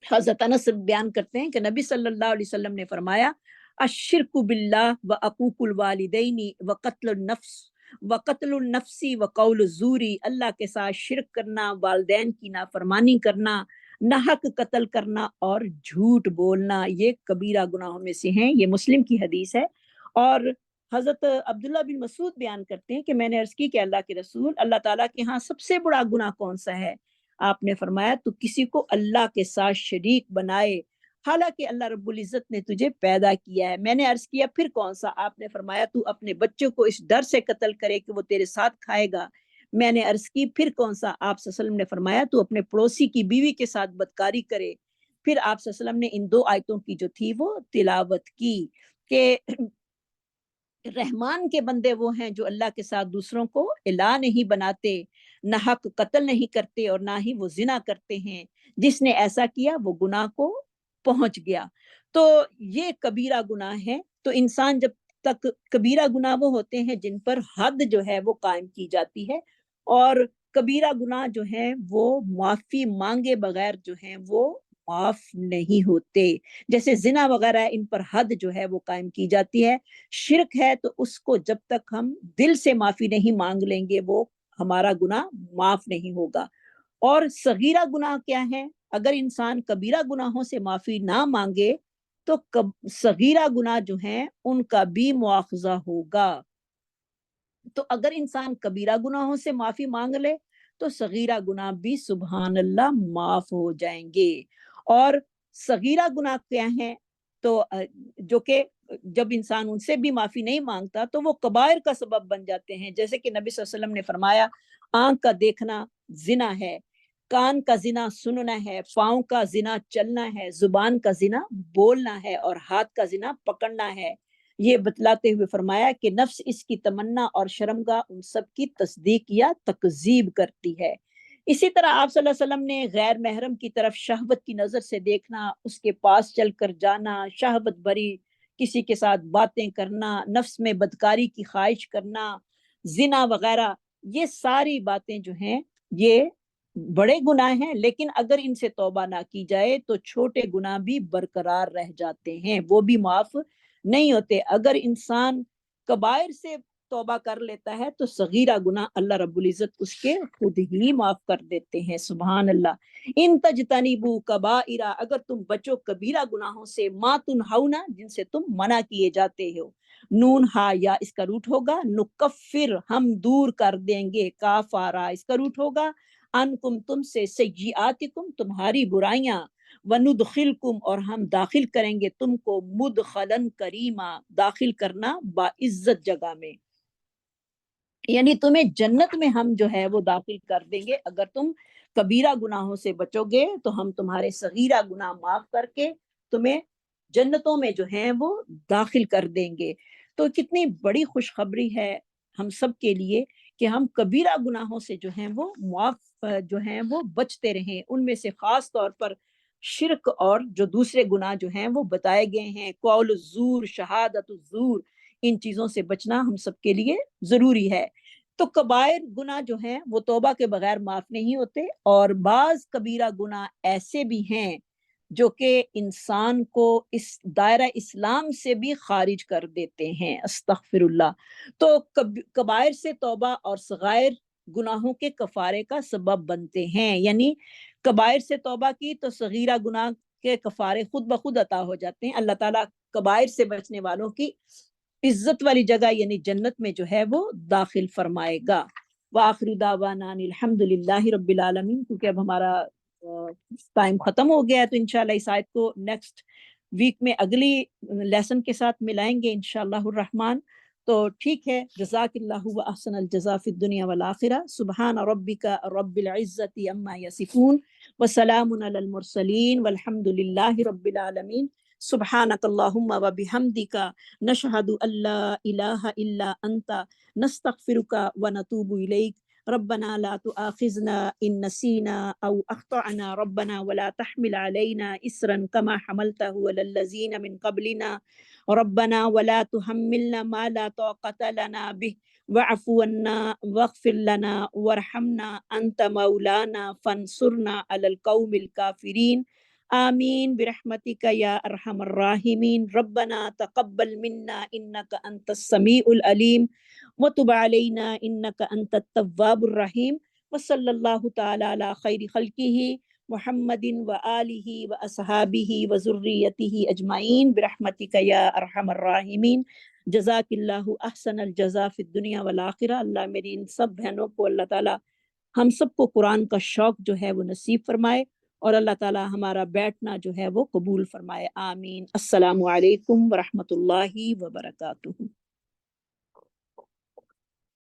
حضرت انس بیان کرتے ہیں کہ نبی صلی اللہ علیہ وسلم نے فرمایا، الشرک باللہ وعقوق الوالدین وقتل النفس وقول الزور، اللہ کے ساتھ شرک کرنا، والدین کی نافرمانی کرنا، ناحق قتل کرنا اور جھوٹ بولنا، یہ کبیرہ گناہوں میں سے ہیں۔ یہ مسلم کی حدیث ہے۔ اور حضرت عبداللہ بن مسعود بیان کرتے ہیں کہ میں نے عرض کی کہ اللہ کے رسول، اللہ تعالیٰ کے ہاں سب سے بڑا گناہ کون سا ہے؟ آپ نے فرمایا، تو کسی کو اللہ کے ساتھ شریک بنائے، حالانکہ اللہ رب العزت نے تجھے پیدا کیا ہے۔ میں نے عرض کیا پھر کون سا؟ آپ نے فرمایا تو اپنے بچوں کو اس ڈر سے قتل کرے کہ وہ تیرے ساتھ کھائے گا۔ میں نے عرض کی پھر کون سا؟ آپ صلی اللہ علیہ وسلم نے فرمایا تو اپنے پڑوسی کی بیوی کے ساتھ بدکاری کرے۔ پھر آپ صلی اللہ علیہ وسلم نے ان 2 آیتوں کی جو تھی وہ تلاوت کی کہ رحمان کے بندے وہ ہیں جو اللہ کے ساتھ دوسروں کو الہ نہیں بناتے، نہ حق قتل نہیں کرتے اور نہ ہی وہ زنا کرتے ہیں۔ جس نے ایسا کیا وہ گناہ کو پہنچ گیا۔ تو یہ کبیرہ گناہ ہے۔ تو انسان جب تک کبیرہ گناہ وہ ہوتے ہیں جن پر حد جو ہے وہ قائم کی جاتی ہے، اور کبیرہ گناہ جو ہیں وہ معافی مانگے بغیر جو ہیں وہ معاف نہیں ہوتے۔ جیسے زنا وغیرہ ہے، ان پر حد جو ہے وہ قائم کی جاتی ہے۔ شرک ہے تو اس کو جب تک ہم دل سے معافی نہیں مانگ لیں گے وہ ہمارا گناہ معاف نہیں ہوگا۔ اور صغیرہ گناہ کیا ہے؟ اگر انسان کبیرہ گناہوں سے معافی نہ مانگے تو صغیرہ گناہ جو ہیں ان کا بھی مواخذہ ہوگا۔ تو اگر انسان کبیرہ گناہوں سے معافی مانگ لے تو صغیرہ گناہ بھی سبحان اللہ معاف ہو جائیں گے۔ اور صغیرہ گناہ کیا ہیں؟ تو جو کہ جب انسان ان سے بھی معافی نہیں مانگتا تو وہ کبائر کا سبب بن جاتے ہیں۔ جیسے کہ نبی صلی اللہ علیہ وسلم نے فرمایا آنکھ کا دیکھنا زنا ہے، کان کا زنا سننا ہے، پاؤں کا زنا چلنا ہے، زبان کا زنا بولنا ہے، اور ہاتھ کا زنا پکڑنا ہے۔ یہ بتلاتے ہوئے فرمایا کہ نفس اس کی تمنا اور شرمگاہ ان سب کی تصدیق یا تکذیب کرتی ہے۔ اسی طرح آپ صلی اللہ علیہ وسلم نے غیر محرم کی طرف شہوت کی نظر سے دیکھنا، اس کے پاس چل کر جانا، شہوت بھری کسی کے ساتھ باتیں کرنا، نفس میں بدکاری کی خواہش کرنا، زنا وغیرہ، یہ ساری باتیں جو ہیں یہ بڑے گناہ ہیں، لیکن اگر ان سے توبہ نہ کی جائے تو چھوٹے گناہ بھی برقرار رہ جاتے ہیں، وہ بھی معاف نہیں ہوتے۔ اگر انسان کبائر سے توبہ کر لیتا ہے تو صغیرہ گناہ اللہ رب العزت اس کے خود ہی معاف کر دیتے ہیں۔ سبحان اللہ۔ ان تجتنبوا کبائر، اگر تم بچو کبیرہ گناہوں سے، ما تنہون، جن سے تم منع کیے جاتے ہو، نون ہا یا اس کا روٹ ہوگا نکفر، ہم دور کر دیں گے، کافارا اس کا روٹ ہوگا انکم، تم سے، سیئاتکم تمہاری برائیاں، وندخلکم اور ہم داخل کریں گے تم کو، مدخلن کریما داخل کرنا باعزت جگہ میں، یعنی تمہیں جنت میں ہم جو ہے وہ داخل کر دیں گے۔ اگر تم کبیرہ گناہوں سے بچو گے تو ہم تمہارے صغیرہ گناہ معاف کر کے تمہیں جنتوں میں جو ہیں وہ داخل کر دیں گے۔ تو کتنی بڑی خوشخبری ہے ہم سب کے لیے کہ ہم کبیرہ گناہوں سے جو ہیں وہ معاف جو ہیں وہ بچتے رہیں۔ ان میں سے خاص طور پر شرک اور جو دوسرے گناہ جو ہیں وہ بتائے گئے ہیں، قول الزور، شہادت الزور، ان چیزوں سے بچنا ہم سب کے لیے ضروری ہے۔ تو کبائر گناہ جو ہیں وہ توبہ کے بغیر معاف نہیں ہوتے، اور بعض کبیرہ گناہ ایسے بھی ہیں جو کہ انسان کو اس دائرہ اسلام سے بھی خارج کر دیتے ہیں، استغفر اللہ۔ تو کبائر سے توبہ اور صغائر گناہوں کے کفارے کا سبب بنتے ہیں، یعنی کبائر سے توبہ کی تو صغیرہ گناہ کے کفارے خود بخود عطا ہو جاتے ہیں۔ اللہ تعالیٰ کبائر سے بچنے والوں کی عزت والی جگہ یعنی جنت میں جو ہے وہ داخل فرمائے گا۔ وآخر دعوانا ان الحمد للہ رب العالمین۔ کیونکہ اب ہمارا ٹائم ختم ہو گیا ہے تو انشاءاللہ اس آیت کو نیکسٹ ویک میں اگلی لیسن کے ساتھ ملائیں گے انشاءاللہ الرحمن۔ تو ٹھیک ہے، جزاک اللہ و احسن الجزاء فی الدنیا والآخرہ، سبحان ربک رب العزت عما یصفون وسلام علی المرسلین والحمد للہ رب العالمین۔ سبحانک اللہم و بحمدک، نشہد ان لا الہ الا انت، نستغفرک و نتوب الیک۔ ربنا لا تؤاخذنا ان نسینا او اخطأنا، ربنا ولا تحمل علينا اسرا كما حملته على الذين من قبلنا، ربنا ولا تحملنا ما لا طاقة لنا به، واعف عنا واغفر لنا وارحمنا انت مولانا فانصرنا على القوم الكافرين، آمین برحمتک یا ارحم الراحمین۔ ربنا تقبل منا انک انت السمیع العلیم وتب علینا انک انت التواب الرحیم، وصلی اللہ تعالی علی خیر خلقہ محمد وآلہ واصحابہ وذریتہ اجمعین برحمتک یا ارحم الراحمین۔ جزاک اللہ احسن الجزاء فی الدنیا والآخرہ۔ اللہ میری ان سب بہنوں کو، اللہ تعالی ہم سب کو قرآن کا شوق جو ہے وہ نصیب فرمائے، اور اللہ تعالیٰ ہمارا بیٹھنا جو ہے وہ قبول فرمائے، آمین۔ السلام علیکم ورحمۃ اللہ وبرکاتہ۔